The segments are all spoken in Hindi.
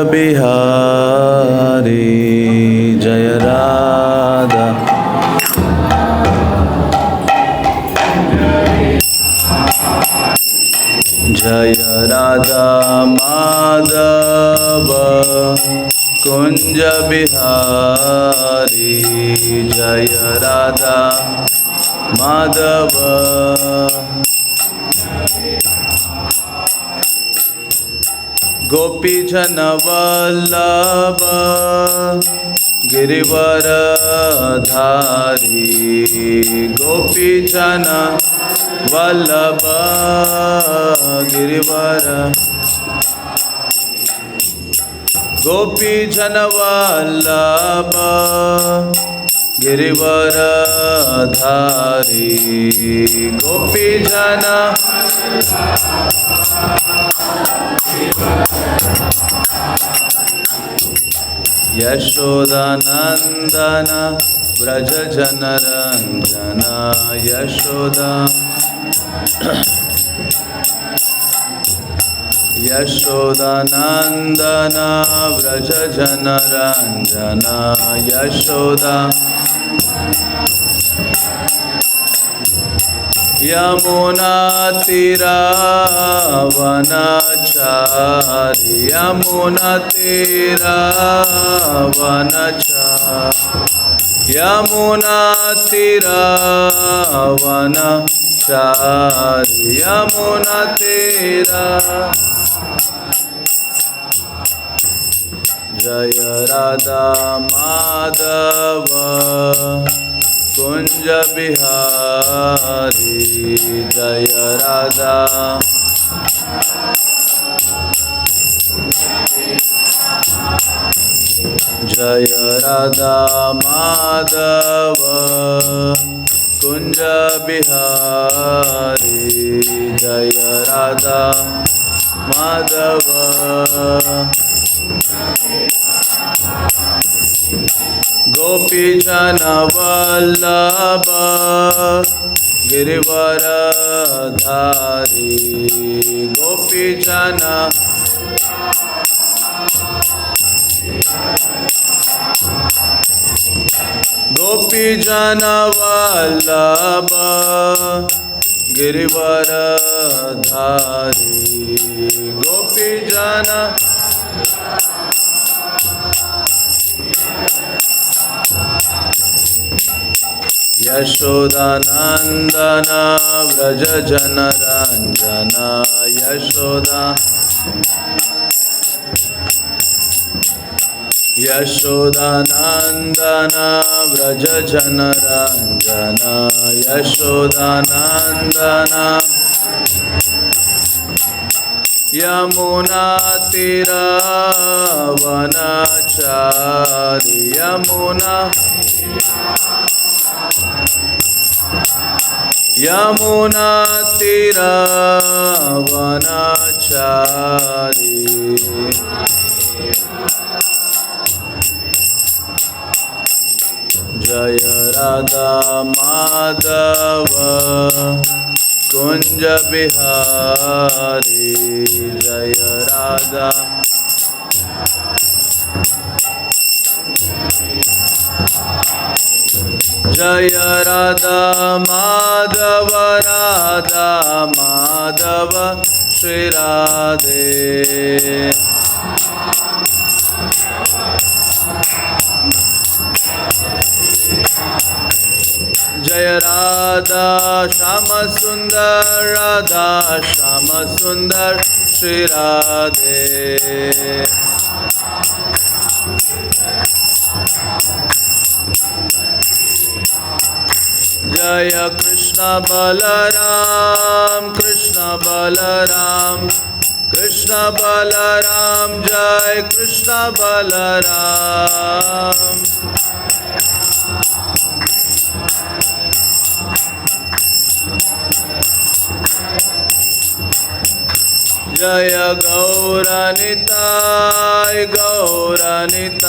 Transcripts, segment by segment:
बिहारी जय राधा। जय राधा माधव कुंज बिहारी जय राधा माधव। गोपी जन वल्लभ गिरिवर धारी गोपी जन वल्लभ गिरिवर। गोपी जन वल्लभ गिरिवर धारी गोपी जन। यशोदा नंदन व्रज जन रंजन यशोदा। यशोदा नंदन व्रज जन रंजन यशोदा। यमुना तीरावनचारी यमुना तीरावनचारी यमुना तीरावनचारी यमुना तीरा। जय राधा माधव कुंज बिहारी जय राधा। जय राधा माधव कुंज बिहारी जय राधा माधव। गोपी जन वल्लभ गिरिवर धारी गोपी जन। गोपी जन वल्लभ गिरिवर धारी गोपी जन। यशोदा नंदन व्रज जन रंजन यशोदा। यशोदा नंदन व्रज जन रंजन यशोदा नंदन। यमुना तीरावनचारी यमुना। यमुना तीरावनचारी। जय राधा माधव कुंज बिहारी जय राधा। जय राधा माधव राधा माधव श्री राधे। जय राधा श्याम सुंदर राधा श्याम सुंदर श्री राधे। जय कृष्ण बलराम कृष्ण बलराम कृष्ण बलराम जय कृष्ण बलराम। जय गौरनिताय गौरनिताय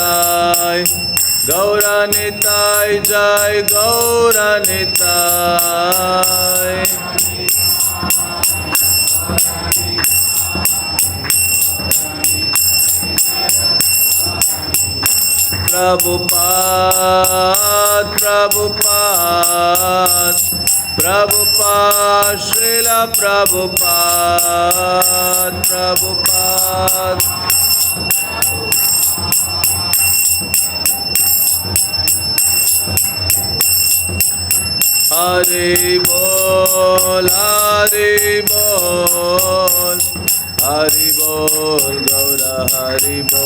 गौरनिताय जय Gaur Nitai. Prabhupada, Prabhupada, Prabhupada, Srila Prabhupada, Prabhupada. Hari Bol, Hari Bol, Hari Bol, Gaura Hari Bol.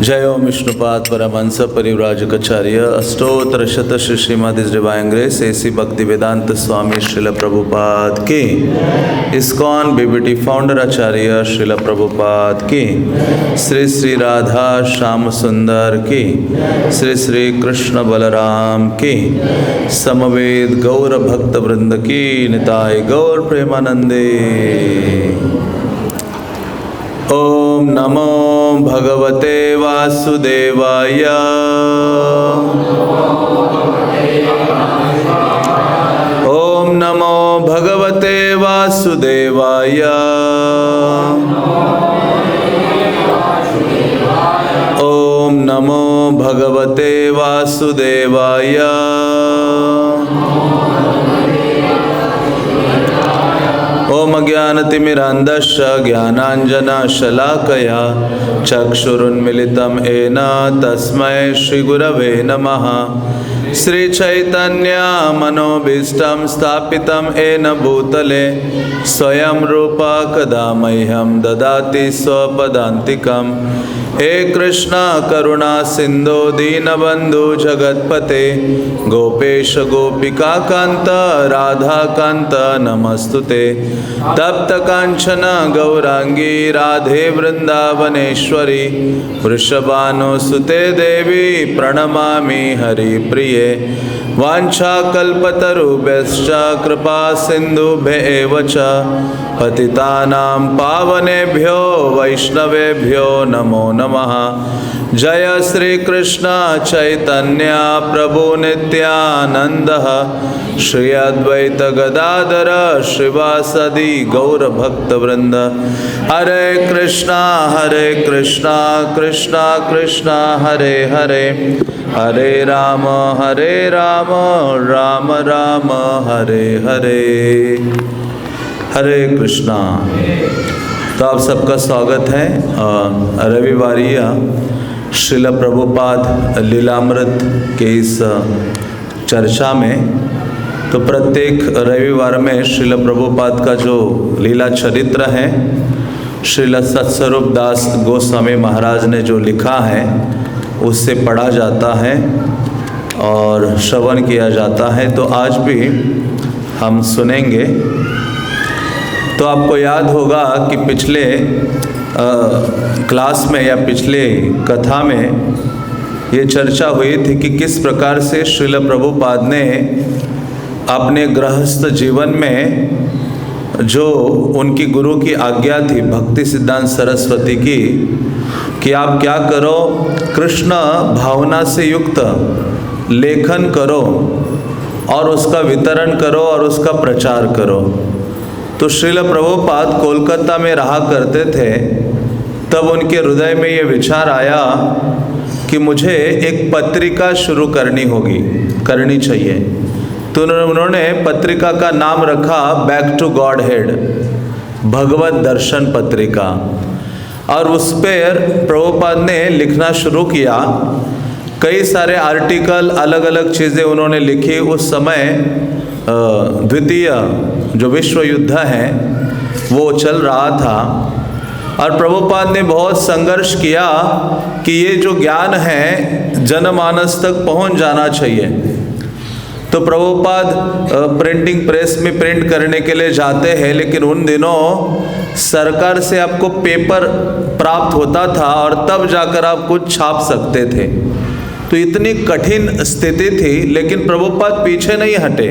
जय ओम विष्णुपाद परमहंस परिव्राजकाचार्य अष्टोत्तर शत Shri Shrimad divine grace AC भक्ति वेदांत स्वामी श्रील प्रभुपाद की, इस्कॉन बीबीटी फाउंडर आचार्य श्रील प्रभुपाद की, श्री श्री राधा श्याम सुंदर की, श्री श्री कृष्ण बलराम की, समवेत गौर भक्त वृंद की, निताय गौर प्रेमानंदे। ओम नमो भगवते वासुदेवाय। ओम नमो भगवते वासुदेवाय। ओम नमो भगवते वासुदेवाय। ओम अज्ञानतिमिरान्धस्य ज्ञानाञ्जनशलाकया चक्षुरुन्मिलितं येन तस्मै श्रीगुरवे नमः। श्रीचैतन्य मनोभीष्टं स्थापितं येन भूतले स्वयं रूप कदा मह्यं ददाति स्वपदान्तिकम्। हे कृष्ण करुणा सिंधु दीनबंधु जगतपते गोपेश गोपिका कांत राधा कांत नमस्तुते। तप्त कांचन गौरांगी राधे वृंदावनेश्वरी वृषभानुसुते देवी प्रणमामि हरिप्रिये। वाञ्छाकल्पतरुभ्यश्च कृपा सिन्धुभ्येव च पतितानां पावनेभ्यो वैष्णवेभ्यो नमो नमः। जय श्री कृष्ण चैतन्य प्रभु नित्यानंद श्री अद्वैत गदाधर श्रीवासदि गौर भक्त वृंद। हरे कृष्णा कृष्णा कृष्णा हरे हरे, हरे राम राम राम हरे हरे। हरे कृष्णा। तो आप सबका स्वागत है रविवारिया श्रील प्रभुपाद लीलामृत के इस चर्चा में। तो प्रत्येक रविवार में श्रील प्रभुपाद का जो लीला चरित्र है श्रील सत्स्वरूप दास गोस्वामी महाराज ने जो लिखा है उससे पढ़ा जाता है और श्रवण किया जाता है। तो आज भी हम सुनेंगे। तो आपको याद होगा कि पिछले क्लास में या पिछले कथा में ये चर्चा हुई थी कि किस प्रकार से श्रील प्रभुपाद ने अपने गृहस्थ जीवन में जो उनकी गुरु की आज्ञा थी भक्ति सिद्धांत सरस्वती की कि आप क्या करो, कृष्ण भावना से युक्त लेखन करो और उसका वितरण करो और उसका प्रचार करो। तो श्रील प्रभुपाद कोलकाता में रहा करते थे। तब उनके हृदय में ये विचार आया कि मुझे एक पत्रिका शुरू करनी चाहिए। तो उन्होंने पत्रिका का नाम रखा बैक टू गॉड हेड, भगवत दर्शन पत्रिका। और उस पर प्रभुपाद ने लिखना शुरू किया। कई सारे आर्टिकल, अलग अलग चीज़ें उन्होंने लिखी। उस समय द्वितीय जो विश्व युद्ध है वो चल रहा था और प्रभुपाद ने बहुत संघर्ष किया कि ये जो ज्ञान है जनमानस तक पहुंच जाना चाहिए। तो प्रभुपाद प्रिंटिंग प्रेस में प्रिंट करने के लिए जाते हैं, लेकिन उन दिनों सरकार से आपको पेपर प्राप्त होता था और तब जाकर आप कुछ छाप सकते थे। तो इतनी कठिन स्थिति थी, लेकिन प्रभुपाद पीछे नहीं हटे।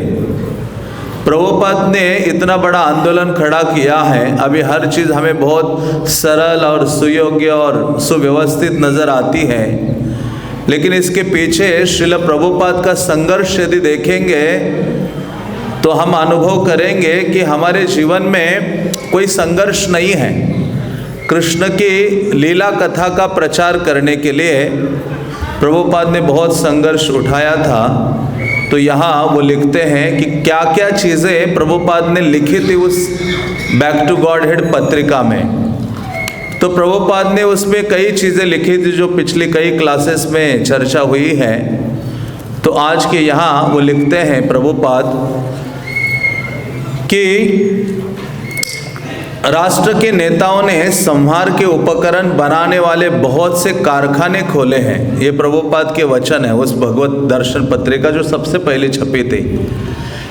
प्रभुपाद ने इतना बड़ा आंदोलन खड़ा किया है। अभी हर चीज़ हमें बहुत सरल और सुयोग्य और सुव्यवस्थित नज़र आती है, लेकिन इसके पीछे श्रील प्रभुपाद का संघर्ष यदि देखेंगे तो हम अनुभव करेंगे कि हमारे जीवन में कोई संघर्ष नहीं है। कृष्ण की लीला कथा का प्रचार करने के लिए प्रभुपाद ने बहुत संघर्ष उठाया था। तो यहाँ वो लिखते हैं कि क्या क्या चीज़ें प्रभुपाद ने लिखी थी उस बैक टू गॉडहेड पत्रिका में। तो प्रभुपाद ने उसमें कई चीज़ें लिखी थी जो पिछली कई क्लासेस में चर्चा हुई है। तो आज के यहाँ वो लिखते हैं प्रभुपाद कि राष्ट्र के नेताओं ने संहार के उपकरण बनाने वाले बहुत से कारखाने खोले हैं। ये प्रभुपाद के वचन है उस भगवत दर्शन पत्रिका जो सबसे पहले छपी थी।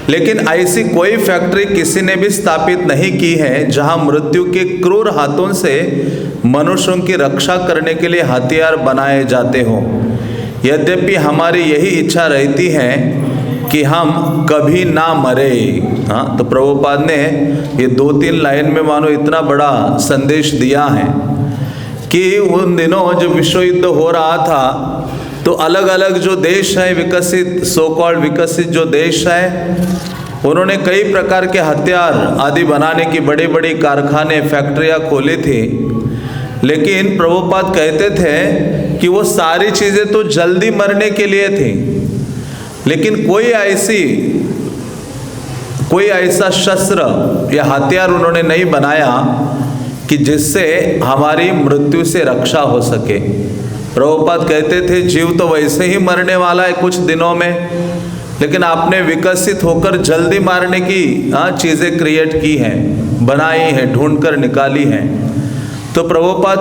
लेकिन ऐसी कोई फैक्ट्री किसी ने भी स्थापित नहीं की है जहां मृत्यु के क्रूर हाथों से मनुष्यों की रक्षा करने के लिए हथियार बनाए जाते हों। यद्यपि हमारी यही इच्छा रहती है कि हम कभी ना मरे। हाँ, तो प्रभुपाद ने ये 2-3 लाइन में मानो इतना बड़ा संदेश दिया है कि उन दिनों जब विश्व युद्ध हो रहा था तो अलग अलग जो देश है विकसित, सो कॉल्ड विकसित जो देश है, उन्होंने कई प्रकार के हथियार आदि बनाने की बड़ी बड़ी कारखाने फैक्ट्रियाँ खोली थी। लेकिन प्रभुपाद कहते थे कि वो सारी चीज़ें तो जल्दी मरने के लिए थी, लेकिन कोई ऐसा शस्त्र या हथियार उन्होंने नहीं बनाया कि जिससे हमारी मृत्यु से रक्षा हो सके। प्रभुपाद कहते थे जीव तो वैसे ही मरने वाला है कुछ दिनों में, लेकिन आपने विकसित होकर जल्दी मारने की चीज़ें क्रिएट की हैं, बनाई हैं, ढूंढ कर निकाली हैं। तो प्रभुपाद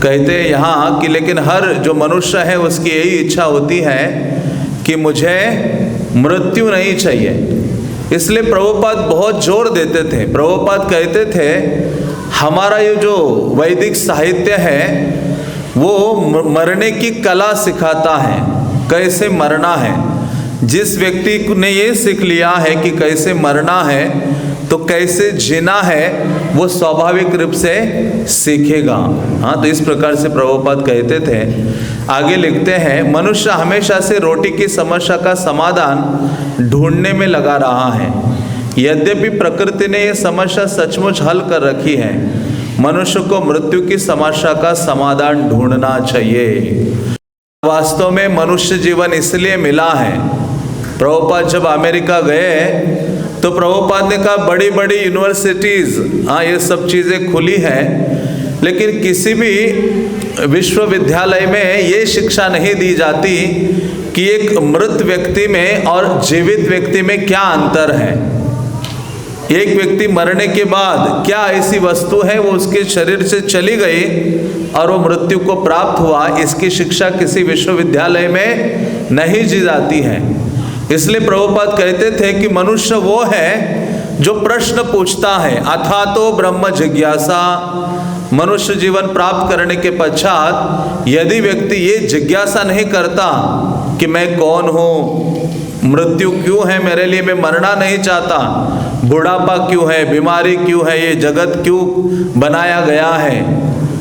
कहते यहाँ कि लेकिन हर जो मनुष्य है उसकी यही इच्छा होती है कि मुझे मृत्यु नहीं चाहिए। इसलिए प्रभुपाद बहुत जोर देते थे। प्रभुपाद कहते थे हमारा ये जो वैदिक साहित्य है वो मरने की कला सिखाता है, कैसे मरना है। जिस व्यक्ति ने ये सीख लिया है कि कैसे मरना है तो कैसे जीना है वो स्वाभाविक रूप से सीखेगा। हाँ, तो इस प्रकार से प्रभुपाद कहते थे। आगे लिखते हैं मनुष्य हमेशा से रोटी की समस्या का समाधान ढूंढने में लगा रहा है। यद्यपि प्रकृति ने यह समस्या सचमुच हल कर रखी है, मनुष्य को मृत्यु की समस्या का समाधान ढूंढना चाहिए। वास्तव में मनुष्य जीवन इसलिए मिला है। प्रभुपाद जब अमेरिका गए तो प्रभुपाद ने कहा बड़ी बड़ी यूनिवर्सिटीज़, हाँ ये सब चीज़ें खुली हैं, लेकिन किसी भी विश्वविद्यालय में ये शिक्षा नहीं दी जाती कि एक मृत व्यक्ति में और जीवित व्यक्ति में क्या अंतर है। एक व्यक्ति मरने के बाद क्या ऐसी वस्तु है वो उसके शरीर से चली गई और वो मृत्यु को प्राप्त हुआ, इसकी शिक्षा किसी विश्वविद्यालय में नहीं दी जाती है। इसलिए प्रभुपाद कहते थे कि मनुष्य वो है जो प्रश्न पूछता है, अथा तो ब्रह्म जिज्ञासा। मनुष्य जीवन प्राप्त करने के पश्चात यदि व्यक्ति ये जिज्ञासा नहीं करता कि मैं कौन हूँ, मृत्यु क्यों है मेरे लिए, मैं मरना नहीं चाहता, बुढ़ापा क्यों है, बीमारी क्यों है, ये जगत क्यों बनाया गया है,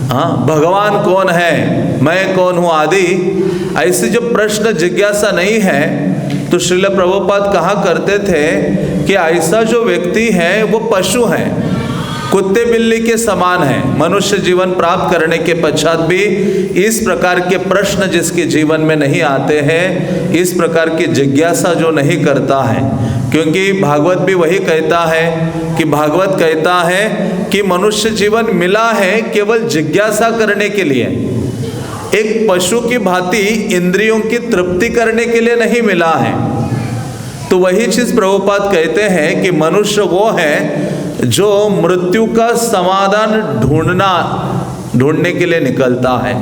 हाँ भगवान कौन है, मैं कौन हूँ आदि, ऐसी जो प्रश्न जिज्ञासा नहीं है तो श्रील प्रभुपाद कहा करते थे कि ऐसा जो व्यक्ति है वो पशु है, कुत्ते बिल्ली के समान है। मनुष्य जीवन प्राप्त करने के पश्चात भी इस प्रकार के प्रश्न जिसके जीवन में नहीं आते हैं, इस प्रकार की जिज्ञासा जो नहीं करता है। क्योंकि भागवत भी वही कहता है कि भागवत कहता है कि मनुष्य जीवन मिला है केवल जिज्ञासा करने के लिए, एक पशु की भांति इंद्रियों की तृप्ति करने के लिए नहीं मिला है। तो वही चीज प्रभुपाद कहते हैं कि मनुष्य वो है जो मृत्यु का समाधान ढूंढने के लिए निकलता है,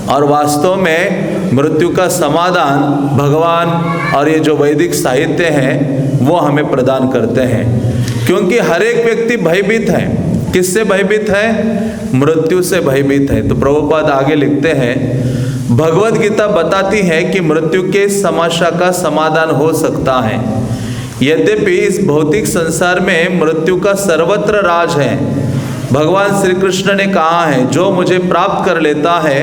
और वास्तव में मृत्यु का समाधान भगवान और ये जो वैदिक साहित्य है वो हमें प्रदान करते हैं। क्योंकि हर एक व्यक्ति भयभीत है। किससे भयभीत है? मृत्यु से भयभीत है। तो प्रभुपाद आगे लिखते हैं, भगवत गीता बताती है कि मृत्यु के समस्या का समाधान हो सकता है। यद्यपि इस भौतिक संसार में मृत्यु का सर्वत्र राज है। भगवान श्री कृष्ण ने कहा है, जो मुझे प्राप्त कर लेता है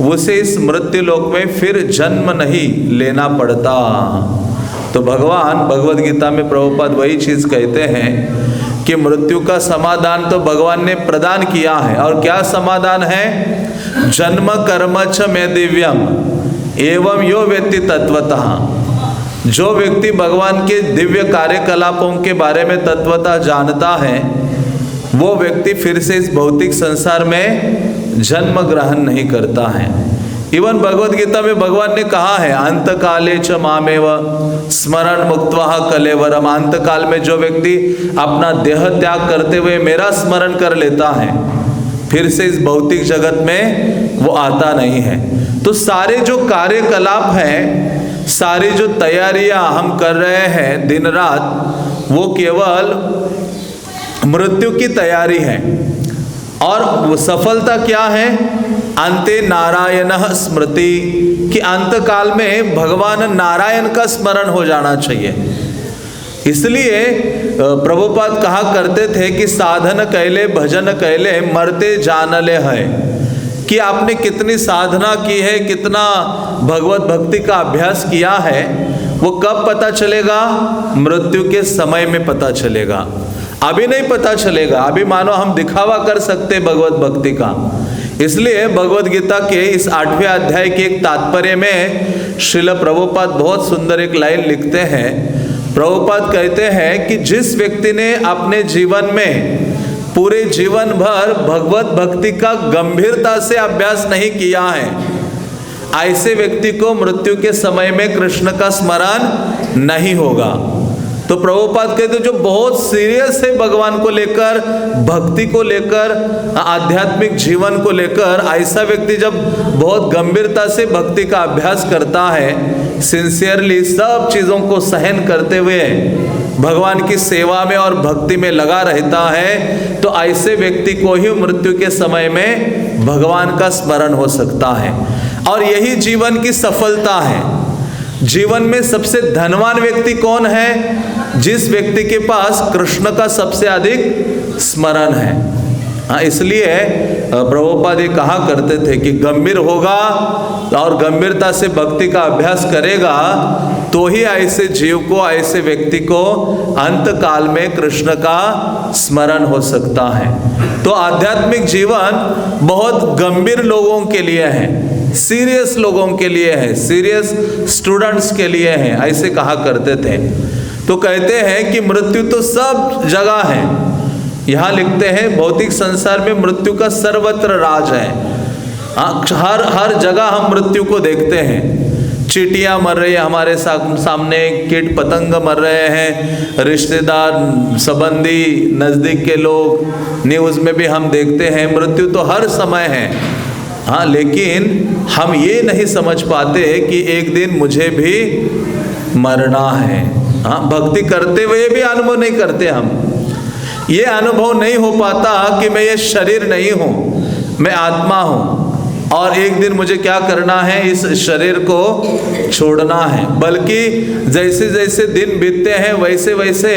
उसे इस मृत्यु लोक में फिर जन्म नहीं लेना पड़ता। तो भगवान भगवद गीता में प्रभुपाद वही चीज कहते हैं कि मृत्यु का समाधान तो भगवान ने प्रदान किया है। और क्या समाधान है? जन्म कर्म च मे दिव्यम एवं यो व्यक्ति तत्वतः। जो व्यक्ति भगवान के दिव्य कार्यकलापों के बारे में तत्वतः जानता है, वो व्यक्ति फिर से इस भौतिक संसार में जन्म ग्रहण नहीं करता है। इवन भगवद गीता में भगवान ने कहा है, अंत काले च मामेव स्मरण मुक्त्वा कलेवरम। अंत काल में जो व्यक्ति अपना देह त्याग करते हुए मेरा स्मरण कर लेता है, फिर से इस भौतिक जगत में वो आता नहीं है। तो सारे जो कार्यकलाप हैं, सारी जो तैयारियां हम कर रहे हैं दिन रात, वो केवल मृत्यु की तैयारी है। और वो सफलता क्या है? अंते नारायण स्मृति, कि अंत काल में भगवान नारायण का स्मरण हो जाना चाहिए। इसलिए प्रभुपाद कहा करते थे कि साधन कैले भजन कैले मरते जानले है, कि आपने कितनी साधना की है, कितना भगवत भक्ति का अभ्यास किया है, वो कब पता चलेगा? मृत्यु के समय में पता चलेगा। अभी नहीं पता चलेगा। अभी मानो हम दिखावा कर सकते भगवत भक्ति का। इसलिए भगवद गीता के इस 8वें अध्याय के एक तात्पर्य में श्रील प्रभुपाद बहुत सुंदर एक लाइन लिखते हैं। प्रभुपाद कहते हैं कि जिस व्यक्ति ने अपने जीवन में पूरे जीवन भर भगवत भक्ति का गंभीरता से अभ्यास नहीं किया है, ऐसे व्यक्ति को मृत्यु के समय में कृष्ण का स्मरण नहीं होगा। तो प्रभुपाद कहते जो बहुत सीरियस है भगवान को लेकर, भक्ति को लेकर, आध्यात्मिक जीवन को लेकर, ऐसा व्यक्ति जब बहुत गंभीरता से भक्ति का अभ्यास करता है, सिंसियरली सब चीज़ों को सहन करते हुए भगवान की सेवा में और भक्ति में लगा रहता है, तो ऐसे व्यक्ति को ही मृत्यु के समय में भगवान का स्मरण हो सकता है। और यही जीवन की सफलता है। जीवन में सबसे धनवान व्यक्ति कौन है? जिस व्यक्ति के पास कृष्ण का सबसे अधिक स्मरण है। हाँ, इसलिए प्रभुपाद ये कहा करते थे कि गंभीर होगा और गंभीरता से भक्ति का अभ्यास करेगा तो ही ऐसे जीव को, ऐसे व्यक्ति को अंत काल में कृष्ण का स्मरण हो सकता है। तो आध्यात्मिक जीवन बहुत गंभीर लोगों के लिए है, सीरियस लोगों के लिए है, सीरियस स्टूडेंट्स के लिए है, ऐसे कहा करते थे। तो कहते हैं कि मृत्यु तो सब जगह है। यहाँ लिखते हैं भौतिक संसार में मृत्यु का सर्वत्र राज है। हर जगह हम मृत्यु को देखते हैं। चींटियाँ मर रही है हमारे सामने, कीट पतंग मर रहे हैं, रिश्तेदार संबंधी नज़दीक के लोग, न्यूज़ में भी हम देखते हैं। मृत्यु तो हर समय है। हाँ, लेकिन हम ये नहीं समझ पाते कि एक दिन मुझे भी मरना है। हाँ, भक्ति करते हुए भी अनुभव नहीं करते हम। ये अनुभव नहीं हो पाता कि मैं ये शरीर नहीं हूँ, मैं आत्मा हूँ और एक दिन मुझे क्या करना है, इस शरीर को छोड़ना है। बल्कि जैसे जैसे दिन बीतते हैं वैसे वैसे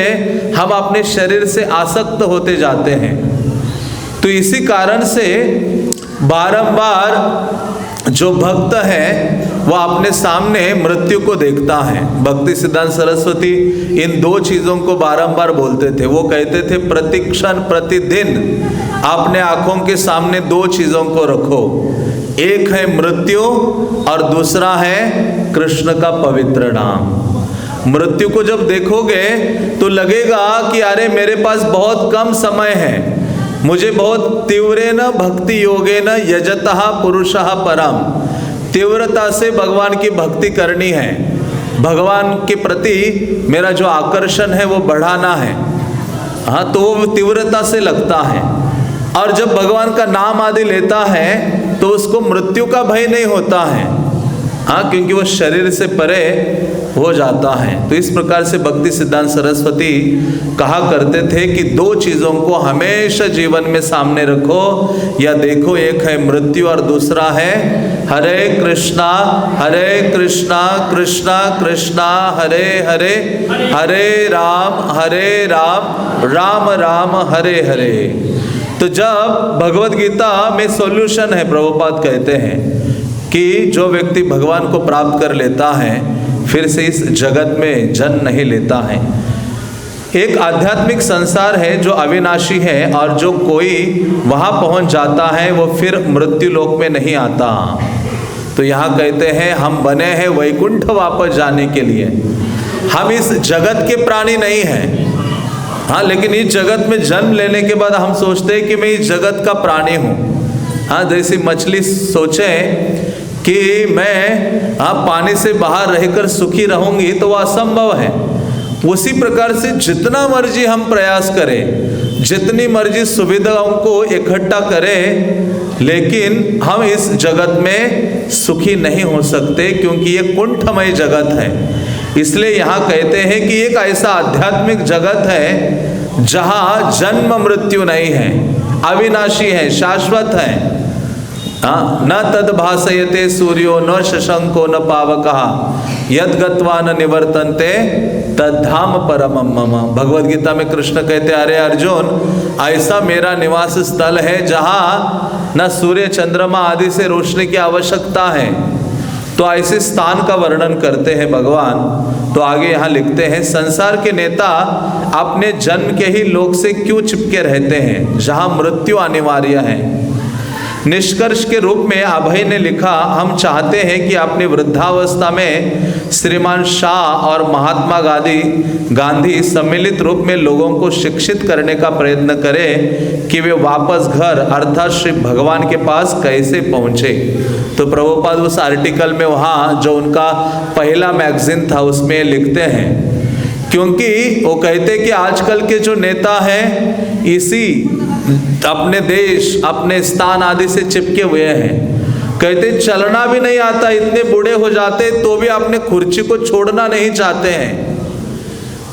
हम अपने शरीर से आसक्त होते जाते हैं। तो इसी कारण से बारंबार जो भक्त है वह अपने सामने मृत्यु को देखता है। भक्ति सिद्धांत सरस्वती इन दो चीज़ों को बारंबार बोलते थे। वो कहते थे प्रतिक्षण प्रतिदिन अपने आँखों के सामने दो चीज़ों को रखो, एक है मृत्यु और दूसरा है कृष्ण का पवित्र नाम। मृत्यु को जब देखोगे तो लगेगा कि अरे मेरे पास बहुत कम समय है, मुझे बहुत तीव्रेन भक्ति योगेन यजतः पुरुषः परम, तीव्रता से भगवान की भक्ति करनी है, भगवान के प्रति मेरा जो आकर्षण है वो बढ़ाना है। हाँ, तो वो तीव्रता से लगता है। और जब भगवान का नाम आदि लेता है तो उसको मृत्यु का भय नहीं होता है। हाँ, क्योंकि वो शरीर से परे हो जाता है। तो इस प्रकार से भक्ति सिद्धांत सरस्वती कहा करते थे कि दो चीज़ों को हमेशा जीवन में सामने रखो या देखो, एक है मृत्यु और दूसरा है हरे कृष्णा कृष्णा कृष्णा हरे हरे, हरे राम राम राम हरे हरे। तो जब भगवत गीता में सॉल्यूशन है, प्रभुपाद कहते हैं कि जो व्यक्ति भगवान को प्राप्त कर लेता है फिर से इस जगत में जन्म नहीं लेता है। एक आध्यात्मिक संसार है जो अविनाशी है, और जो कोई वहाँ पहुँच जाता है वो फिर मृत्यु लोक में नहीं आता। तो यहाँ कहते हैं हम बने हैं वैकुंठ वापस जाने के लिए। हम इस जगत के प्राणी नहीं हैं, हाँ, लेकिन इस जगत में जन्म लेने के बाद हम सोचते हैं कि मैं इस जगत का प्राणी हूँ। हाँ, जैसी मछली सोचे कि मैं पानी से बाहर रहकर सुखी रहूंगी, तो वह असंभव है। उसी प्रकार से जितना मर्जी हम प्रयास करें, जितनी मर्जी सुविधाओं को इकट्ठा करें, लेकिन हम इस जगत में सुखी नहीं हो सकते, क्योंकि ये कुंठमय जगत है। इसलिए यहाँ कहते हैं कि एक ऐसा आध्यात्मिक जगत है जहाँ जन्म मृत्यु नहीं है, अविनाशी है, शाश्वत है। न तद भासयते सूर्यो न शशंको न पावकः यद गत्वा न निवर्तन्ते तद्धाम परमं मम। भगवद गीता में कृष्ण कहते अरे अर्जुन, ऐसा मेरा निवास स्थल है जहाँ न सूर्य चंद्रमा आदि से रोशनी की आवश्यकता है। तो ऐसे स्थान का वर्णन करते हैं भगवान। तो आगे यहाँ लिखते हैं, संसार के नेता अपने जन्म के ही लोक से क्यों चिपके रहते हैं जहाँ मृत्यु अनिवार्य है। निष्कर्ष के रूप में अभय ने लिखा, हम चाहते हैं कि अपनी वृद्धावस्था में श्रीमान शाह और महात्मा गांधी सम्मिलित रूप में लोगों को शिक्षित करने का प्रयत्न करें कि वे वापस घर अर्थात श्री भगवान के पास कैसे पहुँचे। तो प्रभुपाद उस आर्टिकल में वहाँ जो उनका पहला मैगजीन था उसमें लिखते हैं, क्योंकि वो कहते कि आजकल के जो नेता हैं इसी अपने देश अपने स्थान आदि से चिपके हुए हैं। कहते चलना भी नहीं आता, इतने बूढ़े हो जाते तो भी अपने कुर्सी को छोड़ना नहीं चाहते हैं।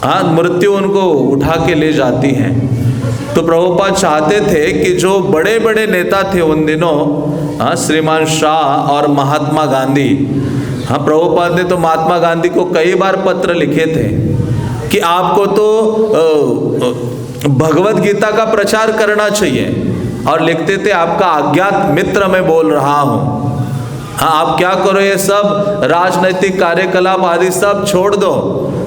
हाँ, मृत्यु उनको उठा के ले जाती है। तो प्रभुपाद चाहते थे कि जो बड़े बड़े नेता थे उन दिनों, हाँ, श्रीमान शाह और महात्मा गांधी, हाँ, प्रभुपाद ने तो महात्मा गांधी को कई बार पत्र लिखे थे कि आपको तो भगवत गीता का प्रचार करना चाहिए, और लिखते थे आपका अज्ञात मित्र मैं बोल रहा हूँ। हाँ, आप क्या करो, ये सब राजनैतिक कार्यकलाप आदि सब छोड़ दो।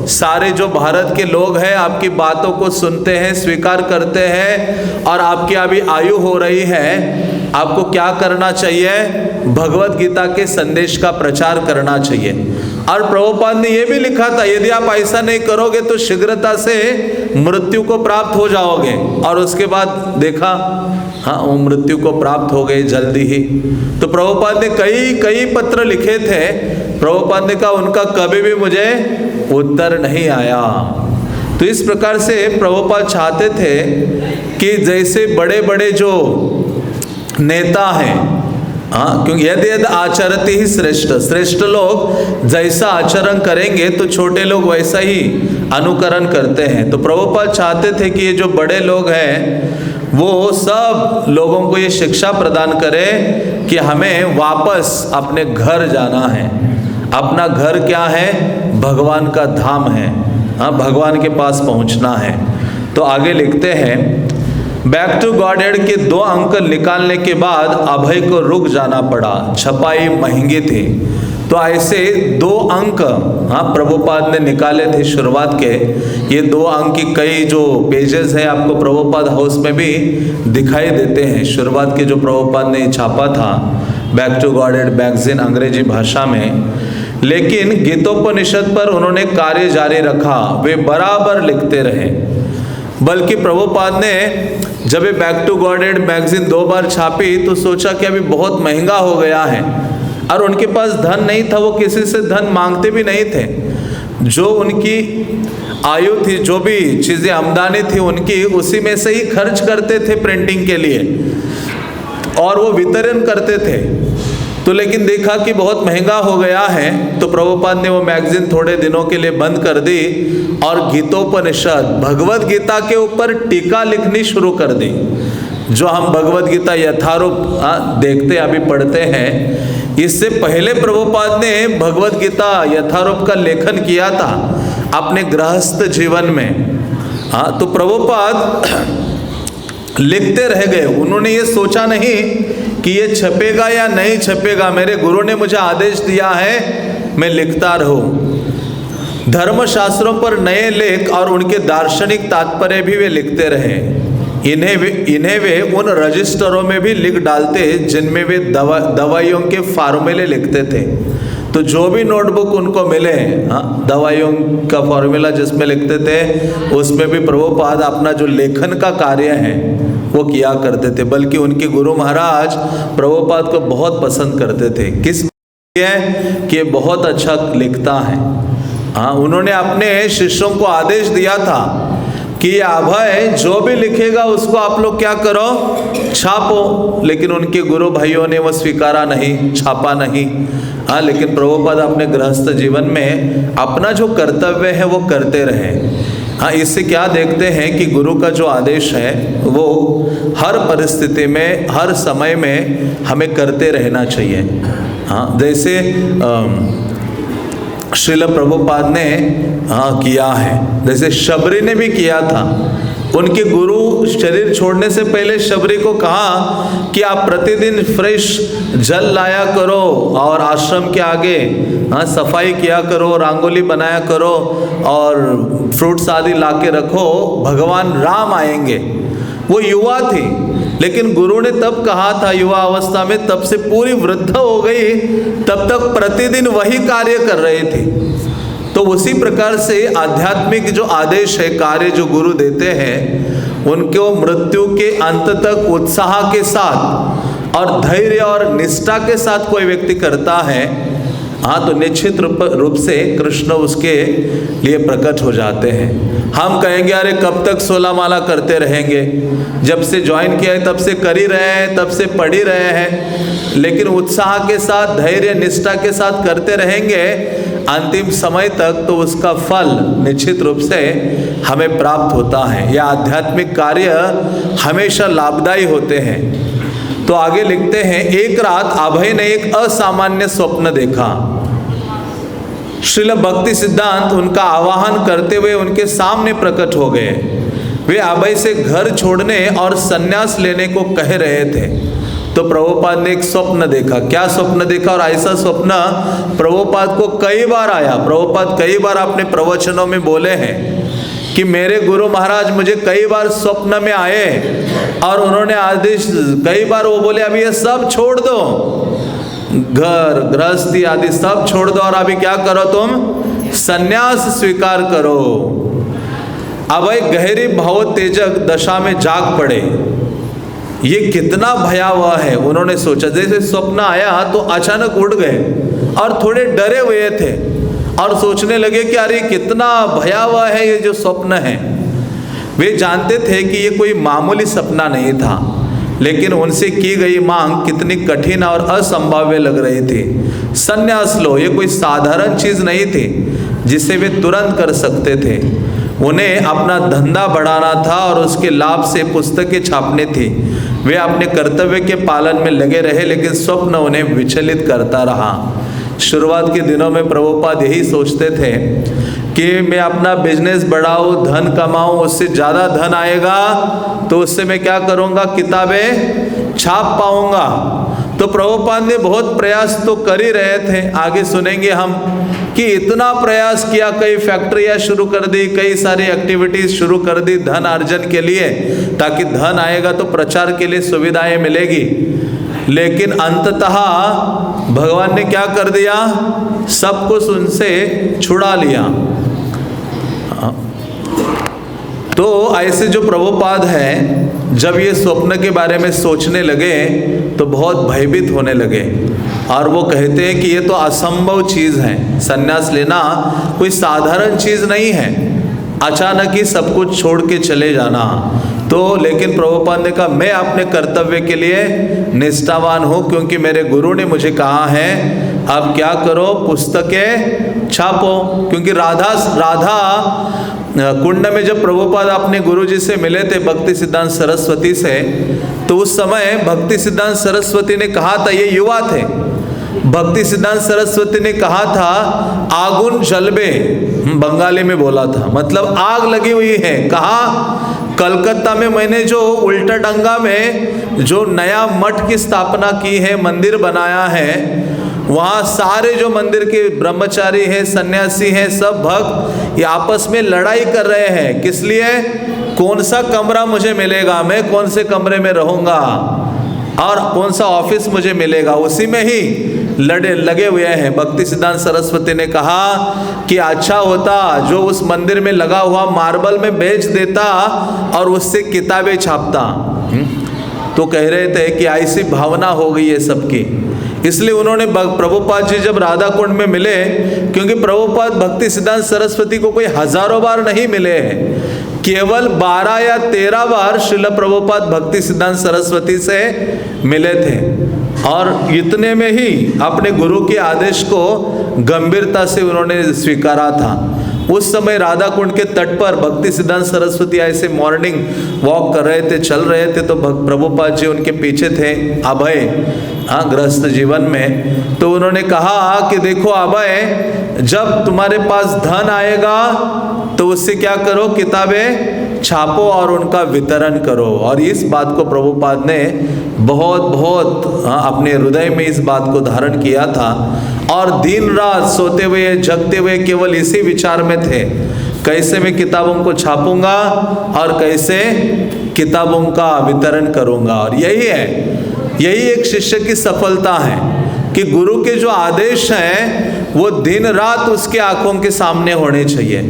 सारे जो भारत के लोग हैं आपकी बातों को सुनते हैं, स्वीकार करते हैं, और आपकी अभी आयु हो रही है। आपको क्या करना चाहिए, भगवत गीता के संदेश का प्रचार करना चाहिए। और प्रभुपाद ने यह भी लिखा था, यदि आप ऐसा नहीं करोगे तो शीघ्रता से मृत्यु को प्राप्त हो जाओगे। और उसके बाद देखा, हाँ, वो मृत्यु को प्राप्त हो गए जल्दी ही। तो प्रभुपाद ने कई पत्र लिखे थे। प्रभुपाद ने कहा उनका कभी भी मुझे उत्तर नहीं आया। तो इस प्रकार से प्रभुपाद चाहते थे कि जैसे बड़े बड़े जो नेता हैं, हाँ, क्योंकि यदि आचरति ही श्रेष्ठ लोग जैसा आचरण करेंगे तो छोटे लोग वैसा ही अनुकरण करते हैं। तो प्रभुपाद चाहते थे कि ये जो बड़े लोग हैं वो सब लोगों को ये शिक्षा प्रदान करें कि हमें वापस अपने घर जाना है। अपना घर क्या है, भगवान का धाम है। हाँ, भगवान के पास पहुंचना है। तो आगे लिखते हैं, बैक टू गॉडहेड के 2 अंक निकालने के बाद अभय को रुक जाना पड़ा, छपाई महंगी थी। तो ऐसे 2 अंक, हाँ, प्रभुपाद ने निकाले थे शुरुआत के। ये 2 अंक की कई जो पेजेस हैं आपको प्रभुपाद हाउस में भी दिखाई देते हैं। शुरुआत के जो प्रभुपाद ने छापा था बैक टू गॉडहेड मैगजीन अंग्रेजी भाषा में, लेकिन गीतोपनिषद पर उन्होंने कार्य जारी रखा। वे बराबर लिखते रहे। बल्कि प्रभुपाद ने जब ये बैक टू गॉडहेड मैगजीन 2 बार छापी तो सोचा कि अभी बहुत महंगा हो गया है, और उनके पास धन नहीं था। वो किसी से धन मांगते भी नहीं थे। जो उनकी आयु थी, जो भी चीज़ें आमदनी थी उनकी, उसी में से ही खर्च करते थे प्रिंटिंग के लिए, और वो वितरण करते थे। तो लेकिन देखा कि बहुत महंगा हो गया है, तो प्रभुपाद ने वो मैगजीन थोड़े दिनों के लिए बंद कर दी और गीतोपनिषद भगवत गीता के ऊपर टीका लिखनी शुरू कर दी। जो हम भगवत गीता यथारूप देखते अभी पढ़ते हैं, इससे पहले प्रभुपाद ने भगवत गीता यथारूप का लेखन किया था अपने गृहस्थ जीवन में। हाँ, तो प्रभुपाद लिखते रह गए। उन्होंने ये सोचा नहीं कि ये छपेगा या नहीं छपेगा, मेरे गुरु ने मुझे आदेश दिया है मैं लिखता रहूं। धर्मशास्त्रों पर नए लेख और उनके दार्शनिक तात्पर्य भी वे लिखते रहे। इन्हें वे उन रजिस्टरों में भी लिख डालते जिनमें वे दवाइयों के फार्मूले लिखते थे। तो जो भी नोटबुक उनको मिले, हाँ, दवाइयों का फॉर्मूला जिसमें लिखते थे, उसमें भी प्रभुपाद अपना जो लेखन का कार्य है वो किया करते थे। बल्कि उनके गुरु महाराज प्रभुपाद को बहुत पसंद करते थे। किस लिए? कि बहुत अच्छा लिखता है। हाँ, उन्होंने अपने शिष्यों को आदेश दिया था कि अभय जो भी लिखेगा उसको आप लोग क्या करो, छापो। लेकिन उनके गुरु भाइयों ने वो स्वीकारा नहीं, छापा नहीं। हाँ, लेकिन प्रभुपाद अपने गृहस्थ जीवन में अपना जो कर्तव्य है वो करते रहे। हाँ, इससे क्या देखते हैं कि गुरु का जो आदेश है वो हर परिस्थिति में, हर समय में हमें करते रहना चाहिए। हाँ, जैसे श्रील प्रभुपाद ने किया है, जैसे शबरी ने भी किया था। उनके गुरु शरीर छोड़ने से पहले शबरी को कहा कि आप प्रतिदिन फ्रेश जल लाया करो और आश्रम के आगे सफाई किया करो, रंगोली बनाया करो और फ्रूट्स आदि ला के रखो, भगवान राम आएंगे। वो युवा थी, लेकिन गुरु ने तब कहा था युवा अवस्था में, तब से पूरी वृद्ध हो गई, तब तक प्रतिदिन वही कार्य कर रहे थे। तो उसी प्रकार से आध्यात्मिक जो आदेश है, कार्य जो गुरु देते हैं, उनको मृत्यु के अंत तक उत्साह के साथ और धैर्य और निष्ठा के साथ कोई व्यक्ति करता है, हाँ, तो निश्चित रूप से कृष्ण उसके लिए प्रकट हो जाते हैं। हम कहेंगे अरे कब तक 16 माला करते रहेंगे, जब से ज्वाइन किया है तब से कर ही रहे हैं, तब से पढ़ ही रहे हैं। लेकिन उत्साह के साथ, धैर्य निष्ठा के साथ करते रहेंगे अंतिम समय तक, तो उसका फल निश्चित रूप से हमें प्राप्त होता है। यह आध्यात्मिक कार्य हमेशा लाभदायी होते हैं। तो आगे लिखते हैं, एक रात अभय ने एक असामान्य स्वप्न देखा। श्रील भक्ति सिद्धांत उनका आवाहन करते हुए उनके सामने प्रकट हो गए। वे अभय से घर छोड़ने और संन्यास लेने को कह रहे थे। तो प्रभुपाद ने एक स्वप्न देखा। क्या स्वप्न देखा? और ऐसा स्वप्न प्रभुपाद को कई बार आया। प्रभुपाद कई बार अपने प्रवचनों में बोले हैं कि मेरे गुरु महाराज मुझे कई बार स्वप्न में आए और उन्होंने आदेश, कई बार वो बोले अभी ये सब छोड़ दो, घर गृहस्थी आदि सब छोड़ दो और अभी क्या करो, तुम संन्यास स्वीकार करो। अभय गहरी भावोत्तेजक दशा में जाग पड़े। ये कितना भयावह है, उन्होंने सोचा। जैसे स्वप्न आया तो अचानक उठ गए और थोड़े डरे हुए थे और सोचने लगे कि अरे कितना भयावह है ये जो स्वप्न है। वे जानते थे कि ये कोई मामूली सपना नहीं था, लेकिन उनसे की गई मांग कितनी कठिन और असंभाव्य लग रही थी। संन्यास लो, ये कोई साधारण चीज नहीं थी जिसे वे तुरंत कर सकते थे। उन्हें अपना धंधा बढ़ाना था और उसके लाभ से पुस्तकें छापनी थी। वे अपने कर्तव्य के पालन में लगे रहे, लेकिन स्वप्न उन्हें विचलित करता रहा। शुरुआत के दिनों में प्रभुपाद यही सोचते थे कि मैं अपना बिजनेस बढ़ाऊं, धन कमाऊं, उससे ज़्यादा धन आएगा तो उससे मैं क्या करूंगा, किताबें छाप पाऊंगा। तो प्रभुपाद ने बहुत प्रयास तो कर ही रहे थे। आगे सुनेंगे हम कि इतना प्रयास किया, कई फैक्ट्रियां शुरू कर दी, कई सारी एक्टिविटीज शुरू कर दी धन अर्जन के लिए, ताकि धन आएगा तो प्रचार के लिए सुविधाएं मिलेगी। लेकिन अंततः भगवान ने क्या कर दिया, सब कुछ उनसे छुड़ा लिया। तो ऐसे जो प्रभुपाद हैं, जब ये स्वप्न के बारे में सोचने लगे तो बहुत भयभीत होने लगे और वो कहते हैं कि ये तो असंभव चीज़ है, संन्यास लेना कोई साधारण चीज़ नहीं है, अचानक ही सब कुछ छोड़ के चले जाना। तो लेकिन प्रभुपाद ने कहा मैं अपने कर्तव्य के लिए निष्ठावान हूँ, क्योंकि मेरे गुरु ने मुझे कहा है अब क्या करो, पुस्तकें छापो। क्योंकि राधा कुंड में जब प्रभुपाद अपने गुरुजी से मिले थे भक्ति सिद्धांत सरस्वती से, तो उस समय भक्ति सिद्धांत सरस्वती ने कहा था, ये युवा थे, भक्ति सिद्धांत सरस्वती ने कहा था आगुन जलबे, बंगाली में बोला था, मतलब आग लगी हुई है। कहा कलकत्ता में मैंने जो उल्टा डंगा में जो नया मठ की स्थापना की है, मंदिर बनाया है, वहाँ सारे जो मंदिर के ब्रह्मचारी हैं, सन्यासी हैं, सब भक्त ये आपस में लड़ाई कर रहे हैं। किस लिए? कौन सा कमरा मुझे मिलेगा, मैं कौन से कमरे में रहूँगा और कौन सा ऑफिस मुझे मिलेगा, उसी में ही लगे हुए हैं। भक्ति सिद्धांत सरस्वती ने कहा कि अच्छा होता जो उस मंदिर में लगा हुआ मार्बल में बेच देता और उससे किताबें छापता। तो कह रहे थे कि ऐसी भावना हो गई है सबकी। इसलिए उन्होंने प्रभुपाद जी जब राधा कुंड में मिले, क्योंकि प्रभुपाद भक्ति सिद्धांत सरस्वती को कोई हजारों बार नहीं मिले हैं, केवल 12 या 13 बार श्रील प्रभुपाद भक्ति सिद्धांत सरस्वती से मिले थे और इतने में ही अपने गुरु के आदेश को गंभीरता से उन्होंने स्वीकारा था। उस समय राधा कुंड के तट पर भक्ति सिद्धांत सरस्वती ऐसे मॉर्निंग वॉक कर रहे थे, चल रहे थे, तो प्रभुपाद जी उनके पीछे थे अभय, गृहस्थ जीवन में। तो उन्होंने कहा कि देखो अभय, जब तुम्हारे पास धन आएगा तो उससे क्या करो, किताबें छापो और उनका वितरण करो। और इस बात को प्रभुपाद ने बहुत अपने हृदय में इस बात को धारण किया था और दिन रात सोते हुए जगते हुए केवल इसी विचार में थे, कैसे मैं किताबों को छापूंगा और कैसे किताबों का वितरण करूंगा। और यही एक शिष्य की सफलता है कि गुरु के जो आदेश हैं वो दिन रात उसके आंखों के सामने होने चाहिए।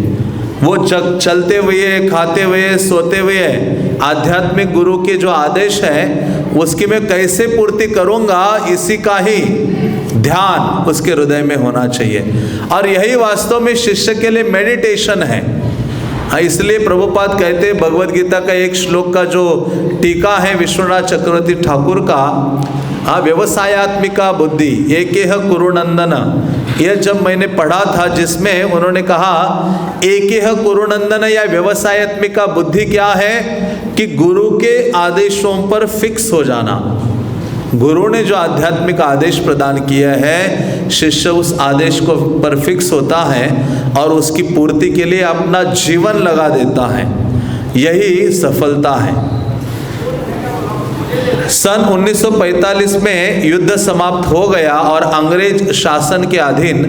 वो चलते हुए, खाते हुए, सोते हुए आध्यात्मिक गुरु के जो आदेश है उसकी मैं कैसे पूर्ति करूंगा, इसी का ही ध्यान उसके हृदय में होना चाहिए। और यही वास्तव में शिष्य के लिए मेडिटेशन है। इसलिए प्रभुपाद कहते हैं, भगवद गीता का एक श्लोक का जो टीका है विश्वनाथ चक्रवर्ती ठाकुर का, व्यवसायत्मिका बुद्धि एकेह कुरुनंदन, यह जब मैंने पढ़ा था, जिसमें उन्होंने कहा एकेह कुरुनंदन या व्यवसायत्मिका बुद्धि क्या है कि गुरु के आदेशों पर फिक्स हो जाना। गुरु ने जो आध्यात्मिक आदेश प्रदान किया है, शिष्य उस आदेश को पर फिक्स होता है और उसकी पूर्ति के लिए अपना जीवन लगा देता है। यही सफलता है। सन 1945 में युद्ध समाप्त हो गया और अंग्रेज शासन के अधीन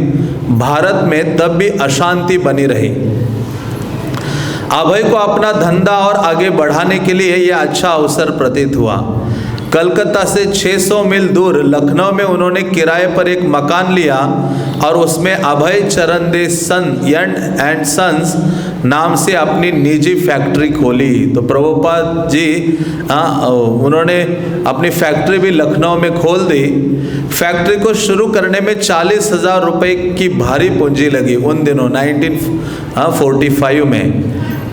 भारत में तब भी अशांति बनी रही। अभय को अपना धंधा और आगे बढ़ाने के लिए यह अच्छा अवसर प्रतीत हुआ। कलकत्ता से 600 मील दूर लखनऊ में उन्होंने किराए पर एक मकान लिया और उसमें अभय चरण दे एंड सन्स नाम से अपनी निजी फैक्ट्री खोली। तो प्रभुपाद जी उन्होंने अपनी फैक्ट्री भी लखनऊ में खोल दी। फैक्ट्री को शुरू करने में 40,000 रुपये की भारी पूंजी लगी उन दिनों 1945 में।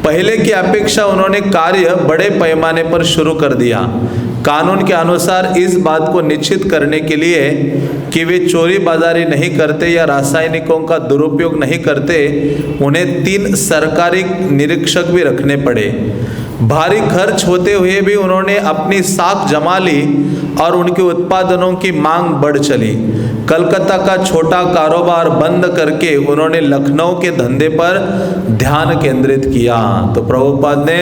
पहले की अपेक्षा उन्होंने कार्य बड़े पैमाने पर शुरू कर दिया। कानून के अनुसार इस बात को निश्चित करने के लिए कि वे चोरी बाजारी नहीं करते या रासायनिकों का दुरुपयोग नहीं करते, उन्हें 3 सरकारी निरीक्षक भी रखने पड़े। भारी खर्च होते हुए भी उन्होंने अपनी साख जमा ली और उनके उत्पादनों की मांग बढ़ चली। कलकत्ता का छोटा कारोबार बंद करके उन्होंने लखनऊ के धंधे पर ध्यान केंद्रित किया। तो प्रभुपाद ने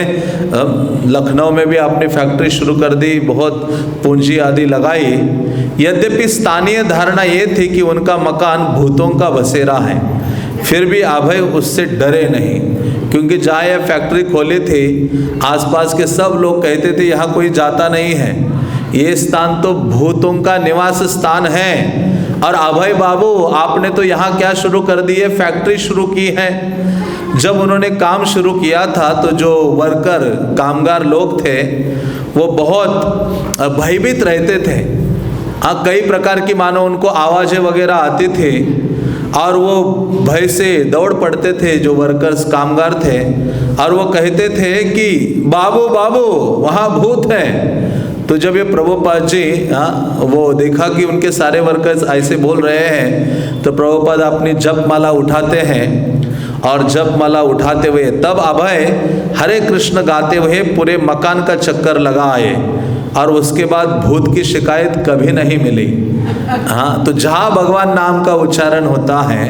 लखनऊ में भी अपनी फैक्ट्री शुरू कर दी, बहुत पूंजी आदि लगाई। यद्यपि स्थानीय धारणा ये थी कि उनका मकान भूतों का बसेरा है, फिर भी अभय उससे डरे नहीं, क्योंकि जहाँ यह फैक्ट्री खोली थी आसपास के सब लोग कहते थे यहाँ कोई जाता नहीं है, ये स्थान तो भूतों का निवास स्थान है। और अभय बाबू आपने तो यहाँ क्या शुरू कर दी है, फैक्ट्री शुरू की है। जब उन्होंने काम शुरू किया था तो जो वर्कर कामगार लोग थे वो बहुत भयभीत रहते थे। कई प्रकार की मानो उनको आवाज़ें वगैरह आती थी और वो भय से दौड़ पड़ते थे जो वर्कर्स कामगार थे, और वो कहते थे कि बाबू बाबू वहाँ भूत है। तो जब ये प्रभुपाद जी वो देखा कि उनके सारे वर्कर्स ऐसे बोल रहे हैं, तो प्रभुपाद अपनी जप माला उठाते हैं और जप माला उठाते हुए तब अभय हरे कृष्ण गाते हुए पूरे मकान का चक्कर लगाए और उसके बाद भूत की शिकायत कभी नहीं मिली। तो जहाँ भगवान नाम का उच्चारण होता है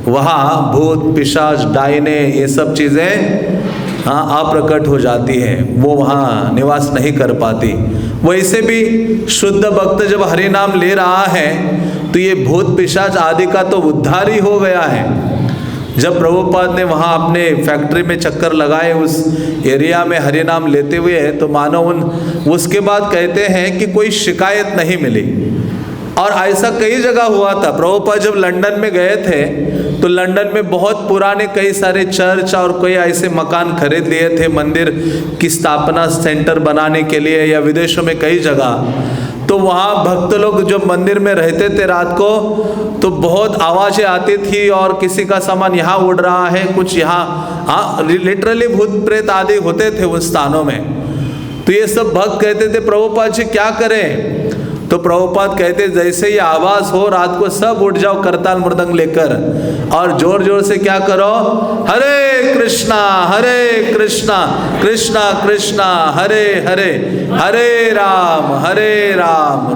वहाँ भूत पिशाच डायने ये सब चीज़ें अप्रकट हो जाती है, वो वहाँ निवास नहीं कर पाती। वैसे भी शुद्ध भक्त जब हरि नाम ले रहा है तो ये भूत पिशाच आदि का तो उद्धार ही हो गया है। जब प्रभुपाद ने वहाँ अपने फैक्ट्री में चक्कर लगाए उस एरिया में हरि नाम लेते हुए, तो मानो उसके बाद कहते हैं कि कोई शिकायत नहीं मिली। और ऐसा कई जगह हुआ था। प्रभुपाद जब लंदन में गए थे तो लंदन में बहुत पुराने कई सारे चर्च और कई ऐसे मकान खरीद लिए थे मंदिर की स्थापना सेंटर बनाने के लिए, या विदेशों में कई जगह। तो वहाँ भक्त लोग जब मंदिर में रहते थे रात को तो बहुत आवाज़ें आती थी, और किसी का सामान यहाँ उड़ रहा है, कुछ यहाँ लिटरली भूत प्रेत आदि होते थे उन स्थानों में। तो ये सब भक्त कहते थे प्रभुपाद जी क्या करें? तो प्रभुपाद कहते जैसे ही आवाज हो रात को सब उठ जाओ करताल मृदंग लेकर, और जोर जोर से क्या करो, हरे कृष्णा कृष्णा कृष्णा हरे हरे, हरे राम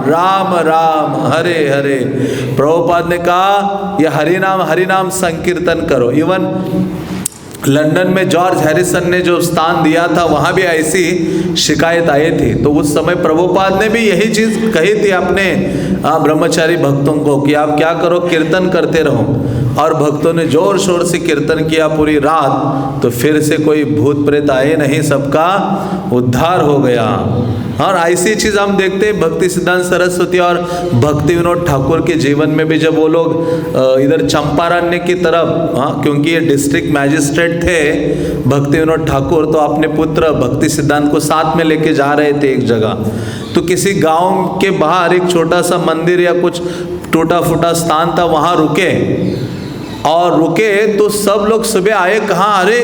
राम राम हरे हरे। प्रभुपाद ने कहा यह हरि नाम संकीर्तन करो। इवन लंदन में जॉर्ज हैरिसन ने जो स्थान दिया था वहाँ भी ऐसी शिकायत आई थी। तो उस समय प्रभुपाद ने भी यही चीज़ कही थी अपने ब्रह्मचारी भक्तों को कि आप क्या करो, कीर्तन करते रहो। और भक्तों ने जोर शोर से कीर्तन किया पूरी रात, तो फिर से कोई भूत प्रेत आए नहीं, सबका उद्धार हो गया। और ऐसी चीज़ हम देखते हैं भक्ति सिद्धांत सरस्वती और भक्ति विनोद ठाकुर के जीवन में भी। जब वो लोग इधर चंपारण्य की तरफ, क्योंकि ये डिस्ट्रिक्ट मैजिस्ट्रेट थे भक्ति विनोद ठाकुर, तो अपने पुत्र भक्ति सिद्धांत को साथ में लेके जा रहे थे एक जगह। तो किसी गांव के बाहर एक छोटा सा मंदिर या कुछ टूटा फूटा स्थान था, वहाँ रुके। और रुके तो सब लोग सुबह आए, कहाँ, अरे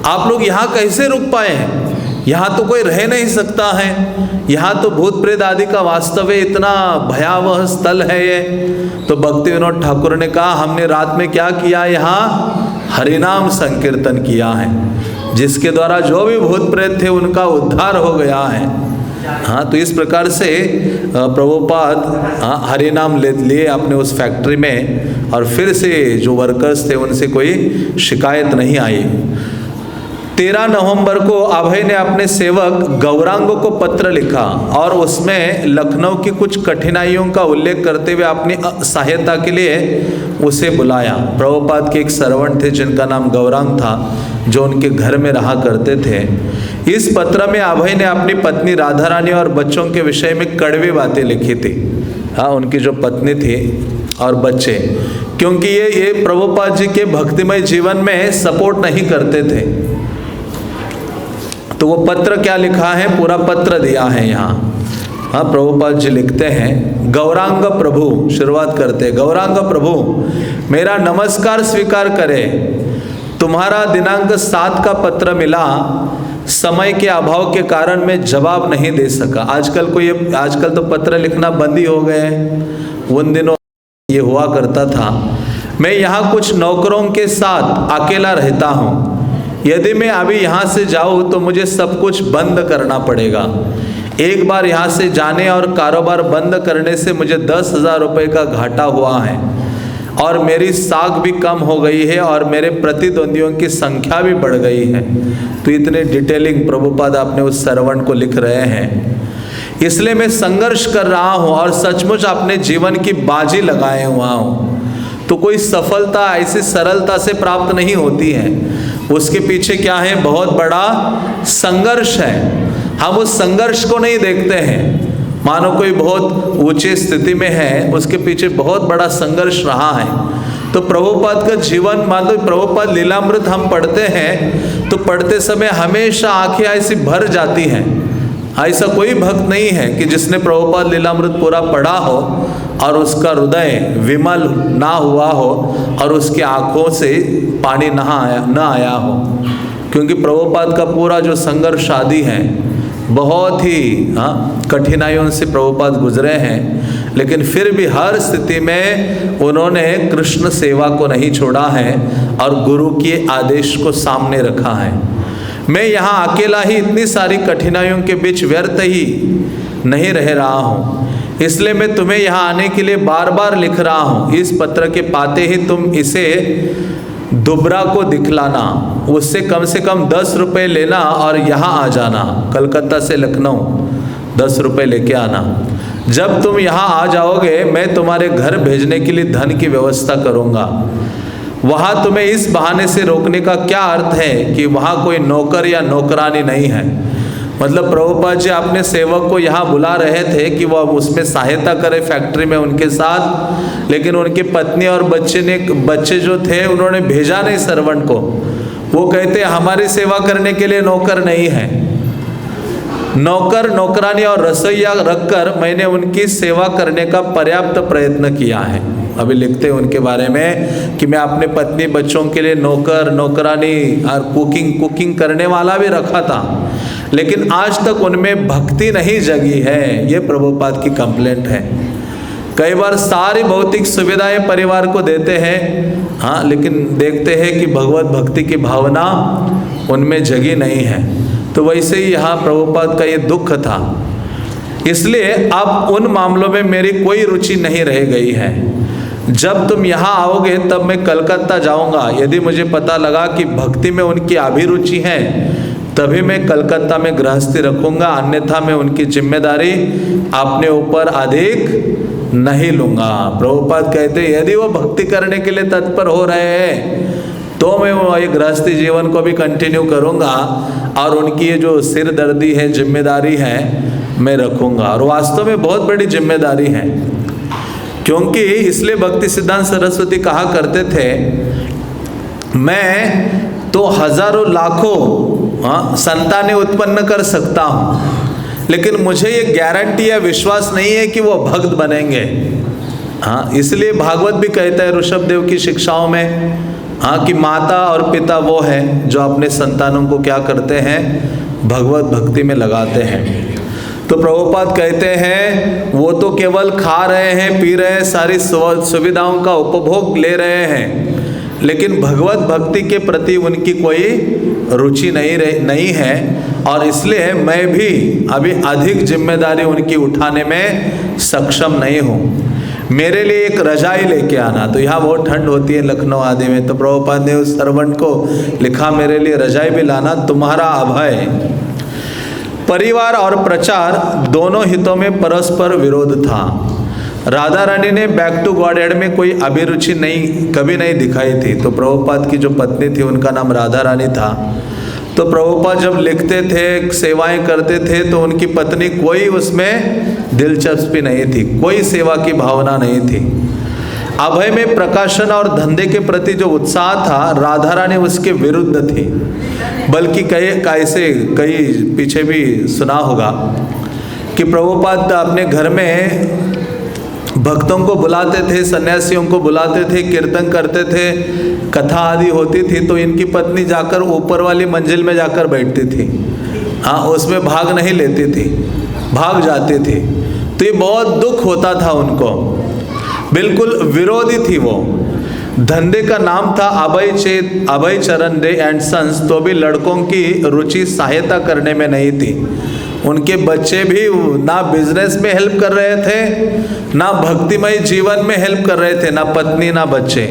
आप लोग यहाँ कैसे रुक पाए हैं? यहाँ तो कोई रह नहीं सकता है, यहाँ तो भूत प्रेत आदि का वास्तव है, इतना भयावह स्थल है ये। तो भक्ति विनोद ठाकुर ने कहा हमने रात में क्या किया, यहाँ हरिनाम संकीर्तन किया है, जिसके द्वारा जो भी भूत प्रेत थे उनका उद्धार हो गया है। तो इस प्रकार से प्रभुपाद हरि नाम ले लिए अपने उस फैक्ट्री में, और फिर से जो वर्कर्स थे उनसे कोई शिकायत नहीं आई। 13 नवंबर को अभय ने अपने सेवक गौरांग को पत्र लिखा और उसमें लखनऊ की कुछ कठिनाइयों का उल्लेख करते हुए अपनी सहायता के लिए उसे बुलाया। प्रभुपाद के एक सर्वेंट थे जिनका नाम गौरांग था, जो उनके घर में रहा करते थे। इस पत्र में अभय ने अपनी पत्नी राधा रानी और बच्चों के विषय में कड़वी बातें लिखी थी। उनकी जो पत्नी थी और बच्चे, क्योंकि ये प्रभुपाद जी के भक्तिमय जीवन में सपोर्ट नहीं करते थे। तो वो पत्र क्या लिखा है, पूरा पत्र दिया है यहाँ। प्रभुपाद जी लिखते हैं, गौरांग प्रभु, शुरुआत करते, गौरांग प्रभु मेरा नमस्कार स्वीकार करें। तुम्हारा दिनांक 7 का पत्र मिला, समय के अभाव के कारण मैं जवाब नहीं दे सका। आजकल तो पत्र लिखना बंद ही हो गए, उन दिनों ये हुआ करता था। मैं यहाँ कुछ नौकरों के साथ अकेला रहता हूँ। यदि मैं अभी यहाँ से जाऊँ तो मुझे सब कुछ बंद करना पड़ेगा। एक बार यहाँ से जाने और कारोबार बंद करने से मुझे 10,000 रुपये का घाटा हुआ है, और मेरी साख भी कम हो गई है, और मेरे प्रतिद्वंदियों की संख्या भी बढ़ गई है। तो इतने डिटेलिंग प्रभुपाद अपने उस सर्वेंट को लिख रहे हैं। इसलिए मैं संघर्ष कर रहा हूँ और सचमुच अपने जीवन की बाजी लगाए हुआ हूँ। तो कोई सफलता ऐसी सरलता से प्राप्त नहीं होती है, उसके पीछे क्या है, बहुत बड़ा संघर्ष है। हम उस संघर्ष को नहीं देखते हैं। मानो कोई बहुत ऊंची स्थिति में है, उसके पीछे बहुत बड़ा संघर्ष रहा है। तो प्रभुपाद का जीवन, मान लो प्रभुपाद लीलामृत हम पढ़ते हैं तो पढ़ते समय हमेशा आंखें ऐसी भर जाती हैं। ऐसा कोई भक्त नहीं है कि जिसने प्रभुपाद लीलामृत पूरा पढ़ा हो और उसका हृदय विमल ना हुआ हो और उसकी आंखों से पानी न आया हो। क्योंकि प्रभुपाद का पूरा जो संघर्ष आदि है, बहुत ही कठिनाइयों से प्रभुपाद गुजरे हैं, लेकिन फिर भी हर स्थिति में उन्होंने कृष्ण सेवा को नहीं छोड़ा है और गुरु के आदेश को सामने रखा है। मैं यहाँ अकेला ही इतनी सारी कठिनाइयों के बीच व्यर्थ ही नहीं रह रहा हूँ, इसलिए मैं तुम्हें यहाँ आने के लिए बार बार लिख रहा हूँ। इस पत्र के पाते ही तुम इसे दुबरा को दिखलाना। उससे कम 10 रुपये लेना और यहाँ आ जाना, कलकत्ता से लखनऊ 10 रुपये लेके आना। जब तुम यहाँ आ जाओगे मैं तुम्हारे घर भेजने के लिए धन की व्यवस्था करूँगा। वहाँ तुम्हें इस बहाने से रोकने का क्या अर्थ है कि वहाँ कोई नौकर या नौकरानी नहीं है। मतलब प्रभुपाद जी अपने सेवक को यहाँ बुला रहे थे कि वह उसमें सहायता करे फैक्ट्री में उनके साथ, लेकिन उनकी पत्नी और बच्चे जो थे उन्होंने भेजा नहीं सर्वेंट को। वो कहते हमारी सेवा करने के लिए नौकर नहीं है। नौकर नौकरानी और रसोइया रखकर मैंने उनकी सेवा करने का पर्याप्त प्रयत्न किया है। अभी लिखते हैं उनके बारे में कि मैं अपने पत्नी बच्चों के लिए नौकर नौकरानी और कुकिंग करने वाला भी रखा था, लेकिन आज तक उनमें भक्ति नहीं जगी है। ये प्रभुपाद की कंप्लेंट है। कई बार सारी भौतिक सुविधाएं परिवार को देते हैं, हाँ, लेकिन देखते हैं कि भगवत भक्ति की भावना उनमें जगी नहीं है। तो वैसे ही यहाँ प्रभुपाद का ये दुख था। इसलिए अब उन मामलों में मेरी कोई रुचि नहीं रह गई है। जब तुम यहाँ आओगे तब मैं कलकत्ता जाऊँगा। यदि मुझे पता लगा कि भक्ति में उनकी अभिरुचि है तभी मैं कलकत्ता में गृहस्थी रखूँगा, अन्यथा मैं उनकी जिम्मेदारी अपने ऊपर अधिक नहीं लूँगा। प्रभुपाद कहते यदि वो भक्ति करने के लिए तत्पर हो रहे हैं तो मैं वो ये गृहस्थी जीवन को भी कंटिन्यू करूँगा और उनकी ये जो सिर दर्दी है, जिम्मेदारी है, मैं रखूँगा। और वास्तव में बहुत बड़ी जिम्मेदारी है, क्योंकि इसलिए भक्ति सिद्धांत सरस्वती कहा करते थे, मैं तो हजारों लाखों संतानें उत्पन्न कर सकता हूँ, लेकिन मुझे ये गारंटी या विश्वास नहीं है कि वो भक्त बनेंगे। हाँ, इसलिए भागवत भी कहता है ऋषभदेव की शिक्षाओं में, हाँ, कि माता और पिता वो है जो अपने संतानों को क्या करते हैं, भगवत भक्ति में लगाते हैं। तो प्रभुपाद कहते हैं वो तो केवल खा रहे हैं, पी रहे हैं, सारी सुविधाओं का उपभोग ले रहे हैं, लेकिन भगवत भक्ति के प्रति उनकी कोई रुचि नहीं है। और इसलिए मैं भी अभी अधिक जिम्मेदारी उनकी उठाने में सक्षम नहीं हूँ। मेरे लिए एक रजाई लेके आना। तो यहाँ बहुत ठंड होती है लखनऊ आदि में, तो प्रभुपाद ने उस सर्वेंट को लिखा मेरे लिए रजाई भी लाना, तुम्हारा अभय। परिवार और प्रचार दोनों हितों में परस्पर विरोध था। राधा रानी ने बैक टू गॉडहेड में कोई अभिरुचि कभी नहीं दिखाई थी। तो प्रभुपाद की जो पत्नी थी उनका नाम राधा रानी था। तो प्रभुपाद जब लिखते थे, सेवाएं करते थे, तो उनकी पत्नी कोई उसमें दिलचस्पी नहीं थी, कोई सेवा की भावना नहीं थी। अभय में प्रकाशन और धंधे के प्रति जो उत्साह था, राधा रानी उसके विरुद्ध थी। बल्कि कई पीछे भी सुना होगा कि प्रभुपाद अपने घर में भक्तों को बुलाते थे, सन्यासियों को बुलाते थे, कीर्तन करते थे, कथा आदि होती थी, तो इनकी पत्नी जाकर ऊपर वाली मंजिल में जाकर बैठती थी। हाँ, उसमें भाग नहीं लेती थी, भाग जाती थी। तो ये बहुत दुख होता था उनको, बिल्कुल विरोधी थी वो। धंधे का नाम था अभय चरण डे एंड सन्स, तो भी लड़कों की रुचि सहायता करने में नहीं थी। उनके बच्चे भी ना बिजनेस में हेल्प कर रहे थे, ना भक्तिमय जीवन में हेल्प कर रहे थे, ना पत्नी ना बच्चे।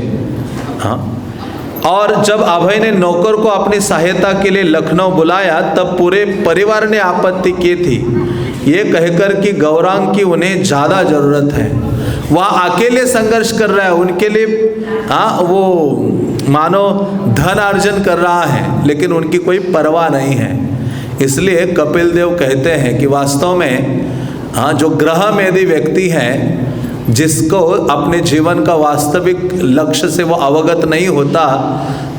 हाँ, और जब अभय ने नौकर को अपनी सहायता के लिए लखनऊ बुलाया तब पूरे परिवार ने आपत्ति की थी, ये कहकर कि गौरांग की उन्हें ज़्यादा ज़रूरत है। वह अकेले संघर्ष कर रहा है, उनके लिए हाँ वो मानो धन अर्जन कर रहा है, लेकिन उनकी कोई परवाह नहीं है। इसलिए कपिल देव कहते हैं कि वास्तव में हाँ, जो ग्रह में यदि व्यक्ति है जिसको अपने जीवन का वास्तविक लक्ष्य से वो अवगत नहीं होता,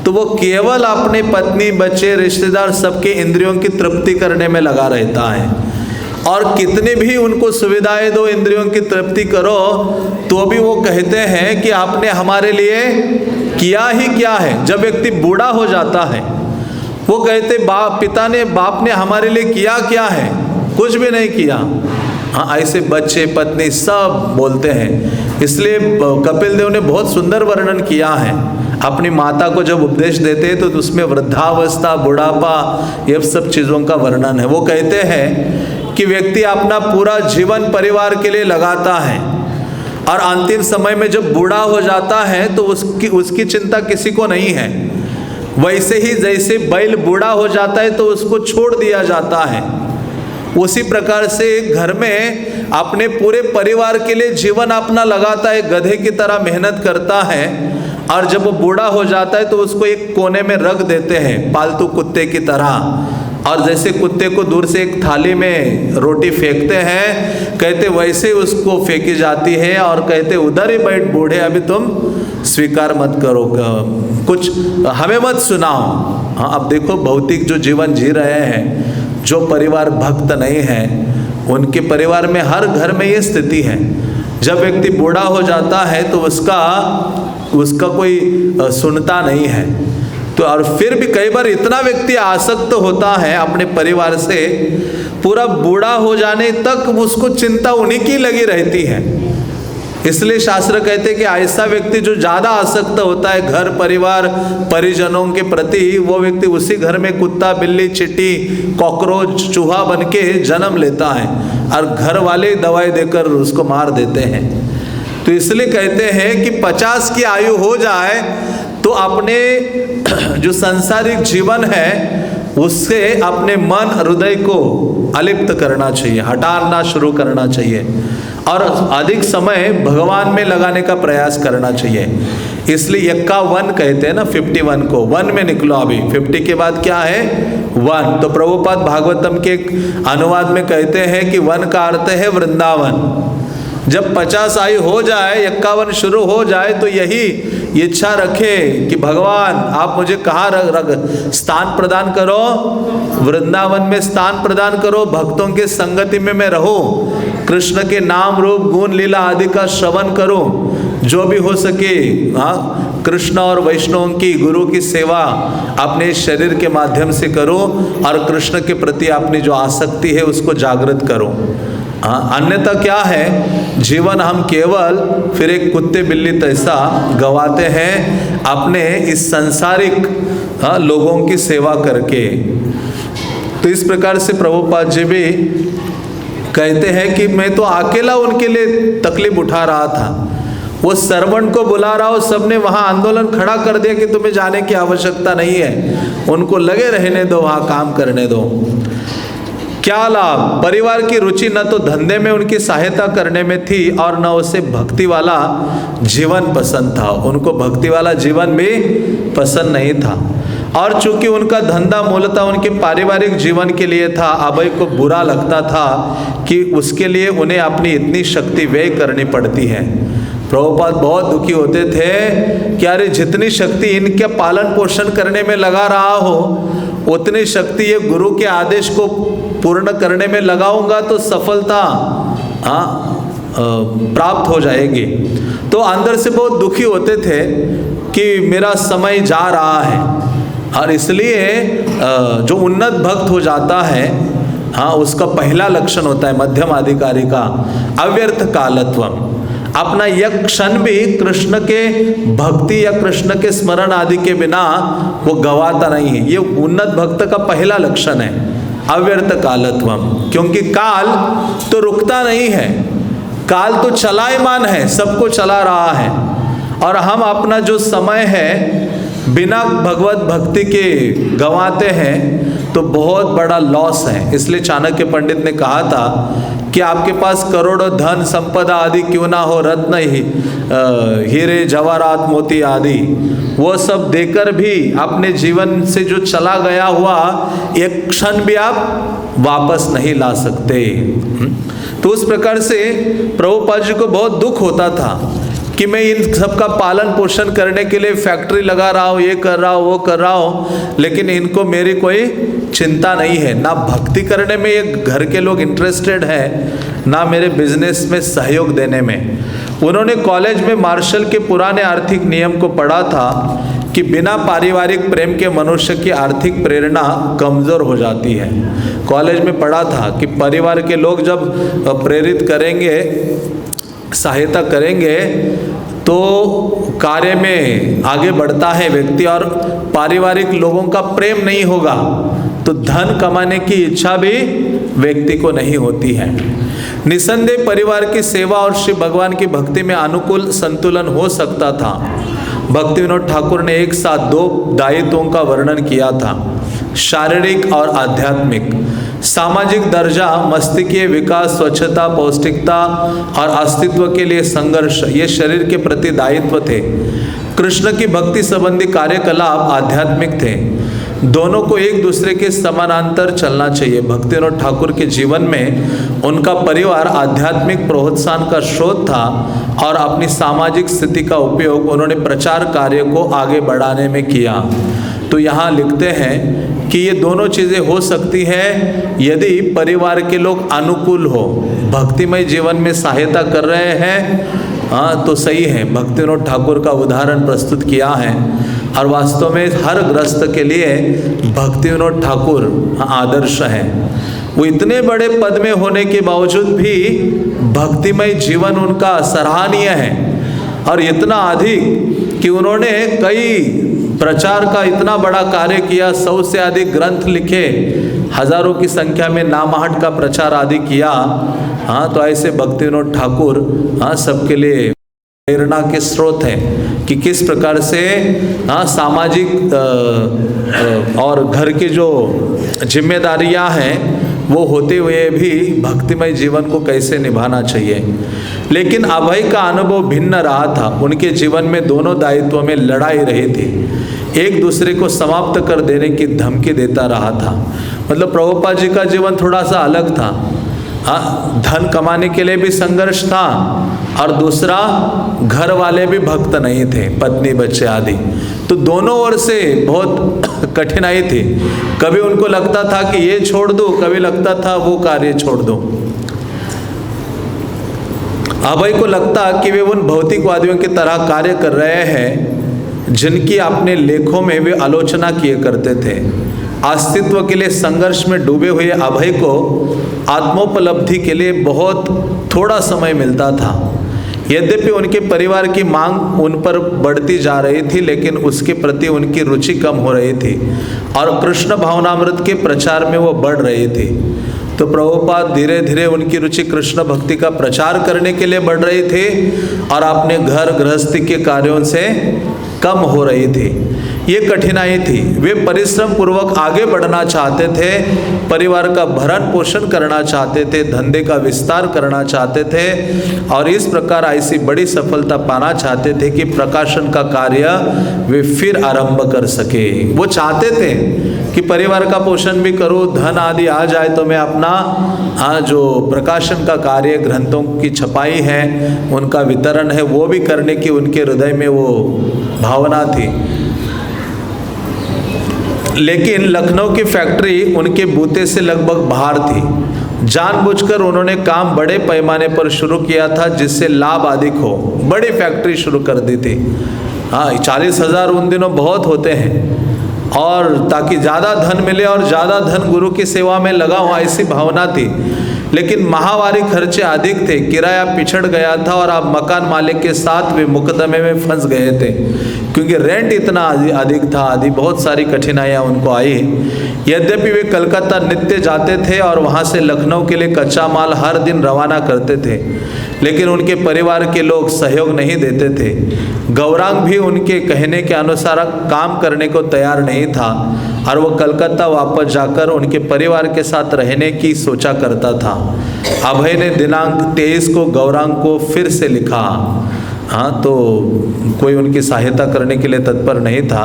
तो वो केवल अपने पत्नी बच्चे रिश्तेदार सबके इंद्रियों की तृप्ति करने में लगा रहता है। और कितनी भी उनको सुविधाएं दो, इंद्रियों की तृप्ति करो, तो भी वो कहते हैं कि आपने हमारे लिए किया ही क्या है। जब व्यक्ति बूढ़ा हो जाता है वो कहते बाप ने हमारे लिए किया क्या है, कुछ भी नहीं किया। हाँ, ऐसे बच्चे पत्नी सब बोलते हैं। इसलिए कपिल देव ने बहुत सुंदर वर्णन किया है। अपनी माता को जब उपदेश देते हैं तो उसमें वृद्धावस्था, बुढ़ापा, ये सब चीज़ों का वर्णन है। वो कहते हैं कि व्यक्ति अपना पूरा जीवन परिवार के लिए लगाता है और अंतिम समय में जब बूढ़ा हो जाता है तो उसकी चिंता किसी को नहीं है। वैसे ही जैसे बैल बूढ़ा हो जाता है तो उसको छोड़ दिया जाता है, उसी प्रकार से घर में अपने पूरे परिवार के लिए जीवन अपना लगाता है, गधे की तरह मेहनत करता है, और जब वो बूढ़ा हो जाता है तो उसको एक कोने में रख देते हैं पालतू कुत्ते की तरह। और जैसे कुत्ते को दूर से एक थाली में रोटी फेंकते हैं, कहते वैसे उसको फेंकी जाती है और कहते उधर ही बैठ बूढ़े, अभी तुम स्वीकार मत करो, कुछ हमें मत सुनाओ। हाँ, अब देखो भौतिक जो जीवन जी रहे हैं, जो परिवार भक्त नहीं है, उनके परिवार में हर घर में ये स्थिति है। जब व्यक्ति बूढ़ा हो जाता है तो उसका कोई सुनता नहीं है। तो और फिर भी कई बार इतना व्यक्ति आसक्त होता है अपने परिवार से, पूरा बूढ़ा हो जाने तक उसको चिंता उन्हीं की लगी रहती है। इसलिए शास्त्र कहते हैं कि ऐसा व्यक्ति जो ज़्यादा आसक्त होता है घर परिवार परिजनों के प्रति, वो व्यक्ति उसी घर में कुत्ता बिल्ली चींटी कॉकरोच चूहा बन के जन्म लेता है और घर वाले दवाई देकर उसको मार देते हैं। तो इसलिए कहते हैं कि 50 की आयु हो जाए तो अपने जो सांसारिक जीवन है उससे अपने मन हृदय को अलिप्त करना चाहिए, हटाना शुरू करना चाहिए और अधिक समय भगवान में लगाने का प्रयास करना चाहिए। इसलिए 51 कहते हैं ना, 51 को 1 में निकलो। अभी 50 के बाद क्या है? 1। तो प्रभुपाद भागवतम के अनुवाद में कहते हैं कि 1 का अर्थ है वृंदावन। जब 50 आयु हो जाए, 51 शुरू हो जाए, तो यही इच्छा रखे कि भगवान आप मुझे कहाँ स्थान प्रदान करो, वृंदावन में स्थान प्रदान करो, भक्तों के संगति में मैं रहूं, कृष्ण के नाम रूप गुण लीला आदि का श्रवण करूं, जो भी हो सके। हाँ, कृष्ण और वैष्णवों की गुरु की सेवा अपने शरीर के माध्यम से करूं और कृष्ण के प्रति अपनी जो आसक्ति है उसको जागृत करूं। हाँ, अन्यथा क्या है, जीवन हम केवल फिर एक कुत्ते बिल्ली तैसा गवाते हैं अपने इस सांसारिक लोगों की सेवा करके। तो इस प्रकार से प्रभुपाद जी भी कहते हैं कि मैं तो अकेला उनके लिए तकलीफ उठा रहा था, वो सर्वेंट को बुला रहा हो, सबने वहाँ आंदोलन खड़ा कर दिया कि तुम्हें जाने की आवश्यकता नहीं है, उनको लगे रहने दो, वहाँ काम करने दो। क्या लाभ? परिवार की रुचि न तो धंधे में उनकी सहायता करने में थी और न उसे भक्ति वाला जीवन पसंद था, उनको भक्ति वाला जीवन भी पसंद नहीं था। और चूंकि उनका धंधा मूलतः उनके पारिवारिक जीवन के लिए था, अभय को बुरा लगता था कि उसके लिए उन्हें अपनी इतनी शक्ति व्यय करनी पड़ती है। प्रभुपाद बहुत दुखी होते थे कि अरे जितनी शक्ति इनके पालन पोषण करने में लगा रहा हो, उतनी शक्ति ये गुरु के आदेश को पूर्ण करने में लगाऊंगा तो सफलता प्राप्त हो जाएगी। तो अंदर से बहुत दुखी होते थे कि मेरा समय जा रहा है। और इसलिए जो उन्नत भक्त हो जाता है, हाँ, उसका पहला लक्षण होता है मध्यम अधिकारी का अव्यर्थ कालत्वम। अपना यह क्षण भी कृष्ण के भक्ति या कृष्ण के स्मरण आदि के बिना वो गवाता नहीं है। ये उन्नत भक्त का पहला लक्षण है, अव्यर्थ कालत्वम। क्योंकि काल तो रुकता नहीं है, काल तो चलायमान है, सबको चला रहा है। और हम अपना जो समय है बिना भगवत भक्ति के गंवाते हैं तो बहुत बड़ा लॉस है। इसलिए चाणक्य पंडित ने कहा था कि आपके पास करोड़ों धन संपदा आदि क्यों ना हो, रत्न ही हीरे जवाहरात मोती आदि, वो सब देकर भी अपने जीवन से जो चला गया हुआ एक क्षण भी आप वापस नहीं ला सकते। तो उस प्रकार से प्रभुपाद जी को बहुत दुख होता था कि मैं इन सब का पालन पोषण करने के लिए फैक्ट्री लगा रहा हूँ, ये कर रहा हूँ, वो कर रहा हूँ, लेकिन इनको मेरी कोई चिंता नहीं है। ना भक्ति करने में ये घर के लोग इंटरेस्टेड हैं, ना मेरे बिजनेस में सहयोग देने में। उन्होंने कॉलेज में मार्शल के पुराने आर्थिक नियम को पढ़ा था कि बिना पारिवारिक प्रेम के मनुष्य की आर्थिक प्रेरणा कमज़ोर हो जाती है। कॉलेज में पढ़ा था कि परिवार के लोग जब प्रेरित करेंगे, सहायता करेंगे, तो कार्य में आगे बढ़ता है व्यक्ति। और पारिवारिक लोगों का प्रेम नहीं होगा तो धन कमाने की इच्छा भी व्यक्ति को नहीं होती है। निसंदेह परिवार की सेवा और श्री भगवान की भक्ति में अनुकूल संतुलन हो सकता था, भक्ति विनोद ठाकुर ने एक साथ 2 दायित्वों का वर्णन किया था, शारीरिक और आध्यात्मिक। सामाजिक दर्जा, मस्तिष्कीय विकास, स्वच्छता, पौष्टिकता और अस्तित्व के लिए संघर्ष, ये शरीर के प्रति दायित्व थे। कृष्ण की भक्ति संबंधी कार्यकलाप आध्यात्मिक थे। दोनों को एक दूसरे के समानांतर चलना चाहिए। भक्ति विनोद ठाकुर के जीवन में उनका परिवार आध्यात्मिक प्रोत्साहन का स्रोत था और अपनी सामाजिक स्थिति का उपयोग उन्होंने प्रचार कार्य को आगे बढ़ाने में किया। तो यहाँ लिखते हैं कि ये दोनों चीज़ें हो सकती है यदि परिवार के लोग अनुकूल हो, भक्तिमय जीवन में सहायता कर रहे हैं, हाँ तो सही है। भक्ति विनोद ठाकुर का उदाहरण प्रस्तुत किया है और वास्तव में हर गृहस्थ के लिए भक्ति विनोद ठाकुर आदर्श हैं। वो इतने बड़े पद में होने के बावजूद भी भक्तिमय जीवन उनका सराहनीय है और इतना अधिक कि उन्होंने कई प्रचार का इतना बड़ा कार्य किया, 100 से अधिक ग्रंथ लिखे, हजारों की संख्या में नामाहट का प्रचार आदि किया। हाँ तो ऐसे भक्ति विनोद ठाकुर हाँ सबके लिए प्रेरणा के स्रोत हैं कि किस प्रकार से हाँ सामाजिक और घर की जो जिम्मेदारियां हैं वो होते हुए भी भक्तिमय जीवन को कैसे निभाना चाहिए। लेकिन अभय का अनुभव भिन्न रहा था। उनके जीवन में दोनों दायित्वों में लड़ाई रही थी, एक दूसरे को समाप्त कर देने की धमकी देता रहा था। मतलब प्रभुपाद जी का जीवन थोड़ा सा अलग था। हाँ, धन कमाने के लिए भी संघर्ष था और दूसरा घर वाले भी भक्त नहीं थे, पत्नी बच्चे आदि। तो दोनों ओर से बहुत कठिनाई थी। कभी उनको लगता था कि ये छोड़ दूं, कभी लगता था वो कार्य छोड़ दूं। अभय को लगता कि वे उन भौतिकवादियों की तरह कार्य कर रहे हैं जिनकी अपने लेखों में वे आलोचना किए करते थे। अस्तित्व के लिए संघर्ष में डूबे हुए अभय को आत्मोपलब्धि के लिए बहुत थोड़ा समय मिलता था। यद्यपि उनके परिवार की मांग उन पर बढ़ती जा रही थी, लेकिन उसके प्रति उनकी रुचि कम हो रही थी और कृष्ण भावनामृत के प्रचार में वो बढ़ रही थी। तो प्रभुपाद धीरे धीरे उनकी रुचि कृष्ण भक्ति का प्रचार करने के लिए बढ़ रही थी और अपने घर गृहस्थी के कार्यों से कम हो रही थी। ये कठिनाई थी। वे परिश्रम पूर्वक आगे बढ़ना चाहते थे, परिवार का भरण पोषण करना चाहते थे, धंधे का विस्तार करना चाहते थे और इस प्रकार ऐसी बड़ी सफलता पाना चाहते थे कि प्रकाशन का कार्य वे फिर आरंभ कर सके। वो चाहते थे कि परिवार का पोषण भी करूं, धन आदि आ जाए तो मैं अपना जो प्रकाशन का कार्य, ग्रंथों की छपाई है, उनका वितरण है, वो भी करने की उनके हृदय में वो भावना थी। लेकिन लखनऊ की फैक्ट्री उनके बूते से लगभग बाहर थी। जानबूझकर उन्होंने काम बड़े पैमाने पर शुरू किया था जिससे लाभ अधिक हो। बड़ी फैक्ट्री शुरू कर दी थी। हाँ, 40,000 उन दिनों बहुत होते हैं और ताकि ज़्यादा धन मिले और ज़्यादा धन गुरु की सेवा में लगा हो, ऐसी भावना थी। लेकिन माहवारी खर्चे अधिक थे, किराया पिछड़ गया था और अब मकान मालिक के साथ वे मुकदमे में फंस गए थे क्योंकि रेंट इतना अधिक था आदि बहुत सारी कठिनाइयाँ उनको आई। यद्यपि वे कलकत्ता नित्य जाते थे और वहाँ से लखनऊ के लिए कच्चा माल हर दिन रवाना करते थे, लेकिन उनके परिवार के लोग सहयोग नहीं देते थे। गौरांग भी उनके कहने के अनुसार काम करने को तैयार नहीं था और वो कलकत्ता वापस जाकर उनके परिवार के साथ रहने की सोचा करता था। अभय ने दिनांक 23 को गौरांग को फिर से लिखा। हाँ, तो कोई उनकी सहायता करने के लिए तत्पर नहीं था,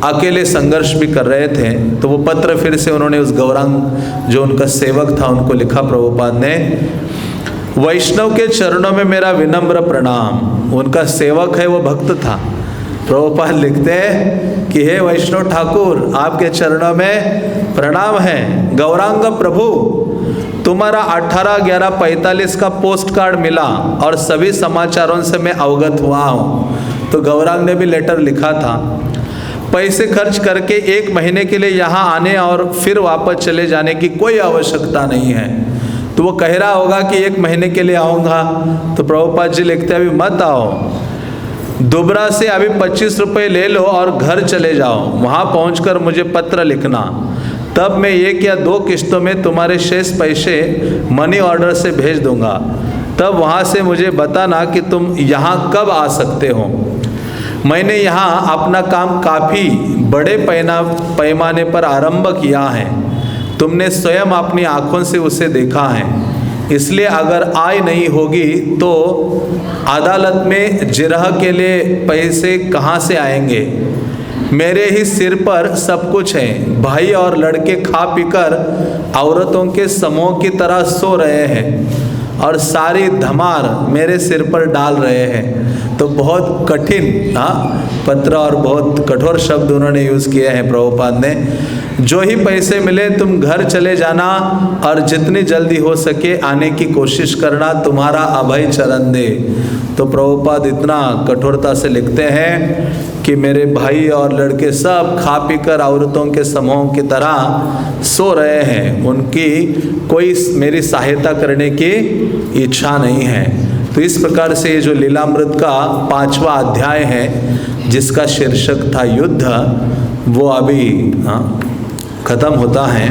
अकेले संघर्ष भी कर रहे थे। तो वो पत्र फिर से उन्होंने उस गौरांग जो उनका सेवक था उनको लिखा प्रभुपाद ने। वैष्णव के चरणों में मेरा विनम्र प्रणाम। उनका सेवक है, वो भक्त था। प्रभुपाद लिखते हैं कि हे वैष्णव ठाकुर, आपके चरणों में प्रणाम है। गौरांग प्रभु, तुम्हारा 18/11/45 का पोस्ट कार्ड मिला और सभी समाचारों से मैं अवगत हुआ हूँ। तो गौरांग ने भी लेटर लिखा था। पैसे खर्च करके 1 महीने के लिए यहाँ आने और फिर वापस चले जाने की कोई आवश्यकता नहीं है। तो वो कह रहा होगा कि 1 महीने के लिए आऊँगा, तो प्रभुपाद जी लिखते हैं अभी मत आओ, दुबरा से अभी 25 रुपये ले लो और घर चले जाओ। वहाँ पहुँचकर मुझे पत्र लिखना, तब मैं 1 या 2 किस्तों में तुम्हारे शेष पैसे मनी ऑर्डर से भेज दूंगा। तब वहाँ से मुझे बताना कि तुम यहाँ कब आ सकते हो। मैंने यहाँ अपना काम काफ़ी बड़े पैमाने पर आरंभ किया है। तुमने स्वयं अपनी आँखों से उसे देखा है। इसलिए अगर आय नहीं होगी तो अदालत में जिरह के लिए पैसे कहाँ से आएंगे? मेरे ही सिर पर सब कुछ है। भाई और लड़के खा पीकर औरतों के समूह की तरह सो रहे हैं और सारी धमार मेरे सिर पर डाल रहे हैं। तो बहुत कठिन पत्र और बहुत कठोर शब्द उन्होंने यूज़ किए हैं प्रभुपाद ने। जो ही पैसे मिले तुम घर चले जाना और जितनी जल्दी हो सके आने की कोशिश करना, तुम्हारा अभय चरण दे। तो प्रभुपाद इतना कठोरता से लिखते हैं कि मेरे भाई और लड़के सब खा पीकर औरतों के समूह की तरह सो रहे हैं, उनकी कोई मेरी सहायता करने की इच्छा नहीं है। तो इस प्रकार से ये जो लीलामृत का 5वां अध्याय है जिसका शीर्षक था युद्ध, वो अभी खत्म होता है।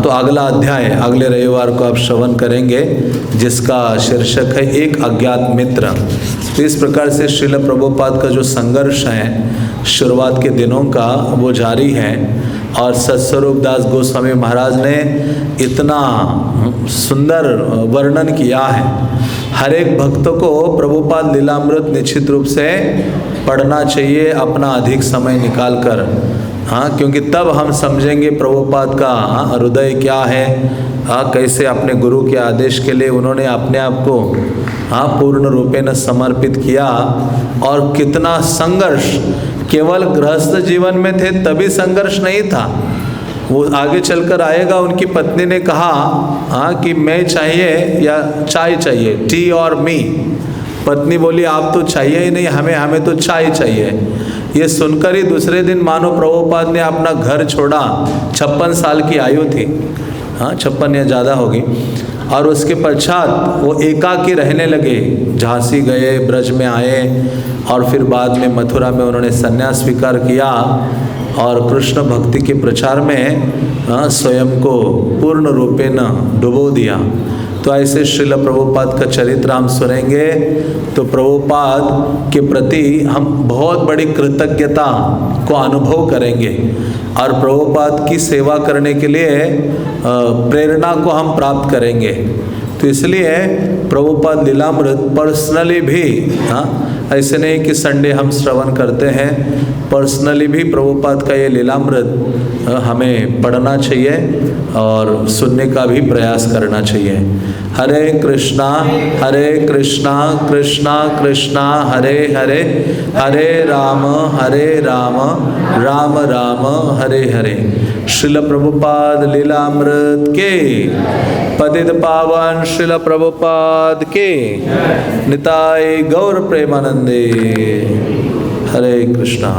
तो अगला अध्याय अगले रविवार को आप श्रवण करेंगे जिसका शीर्षक है एक अज्ञात मित्र। तो इस प्रकार से श्रील प्रभुपाद का जो संघर्ष है शुरुआत के दिनों का वो जारी है। और सत्स्वरूप दास गोस्वामी महाराज ने इतना सुंदर वर्णन किया है। हर एक भक्त को प्रभुपाद लीलामृत निश्चित रूप से पढ़ना चाहिए अपना अधिक समय निकाल कर। क्योंकि तब हम समझेंगे प्रभुपाद का हृदय क्या है, कैसे अपने गुरु के आदेश के लिए उन्होंने अपने आप को पूर्ण रूपेण समर्पित किया और कितना संघर्ष। केवल गृहस्थ जीवन में थे तभी संघर्ष नहीं था, वो आगे चलकर आएगा। उनकी पत्नी ने कहा कि मैं चाहिए या चाय चाहिए, टी और मी। पत्नी बोली आप तो चाहिए ही नहीं, हमें तो चाय चाहिए। ये सुनकर ही दूसरे दिन मानो प्रभुपाद ने अपना घर छोड़ा। 56 साल की आयु थी, 56 या ज़्यादा होगी। और उसके पश्चात वो एकाकी रहने लगे। झांसी गए, ब्रज में आए और फिर बाद में मथुरा में उन्होंने संन्यास स्वीकार किया और कृष्ण भक्ति के प्रचार में स्वयं को पूर्ण रूपेण डुबो दिया। तो ऐसे श्रील प्रभुपाद का चरित्र हम सुनेंगे तो प्रभुपाद के प्रति हम बहुत बड़ी कृतज्ञता को अनुभव करेंगे और प्रभुपाद की सेवा करने के लिए प्रेरणा को हम प्राप्त करेंगे। तो इसलिए प्रभुपाद लीलामृत पर्सनली भी ऐसे नहीं कि संडे हम श्रवण करते हैं, पर्सनली भी प्रभुपाद का ये लीलामृत हमें पढ़ना चाहिए और सुनने का भी प्रयास करना चाहिए। हरे कृष्णा कृष्णा कृष्णा हरे हरे, हरे राम राम राम हरे हरे। श्रील प्रभुपाद लीलामृत के, पतित पावन श्रील प्रभुपाद के, निताय गौर प्रेमानंदे। हरे कृष्णा।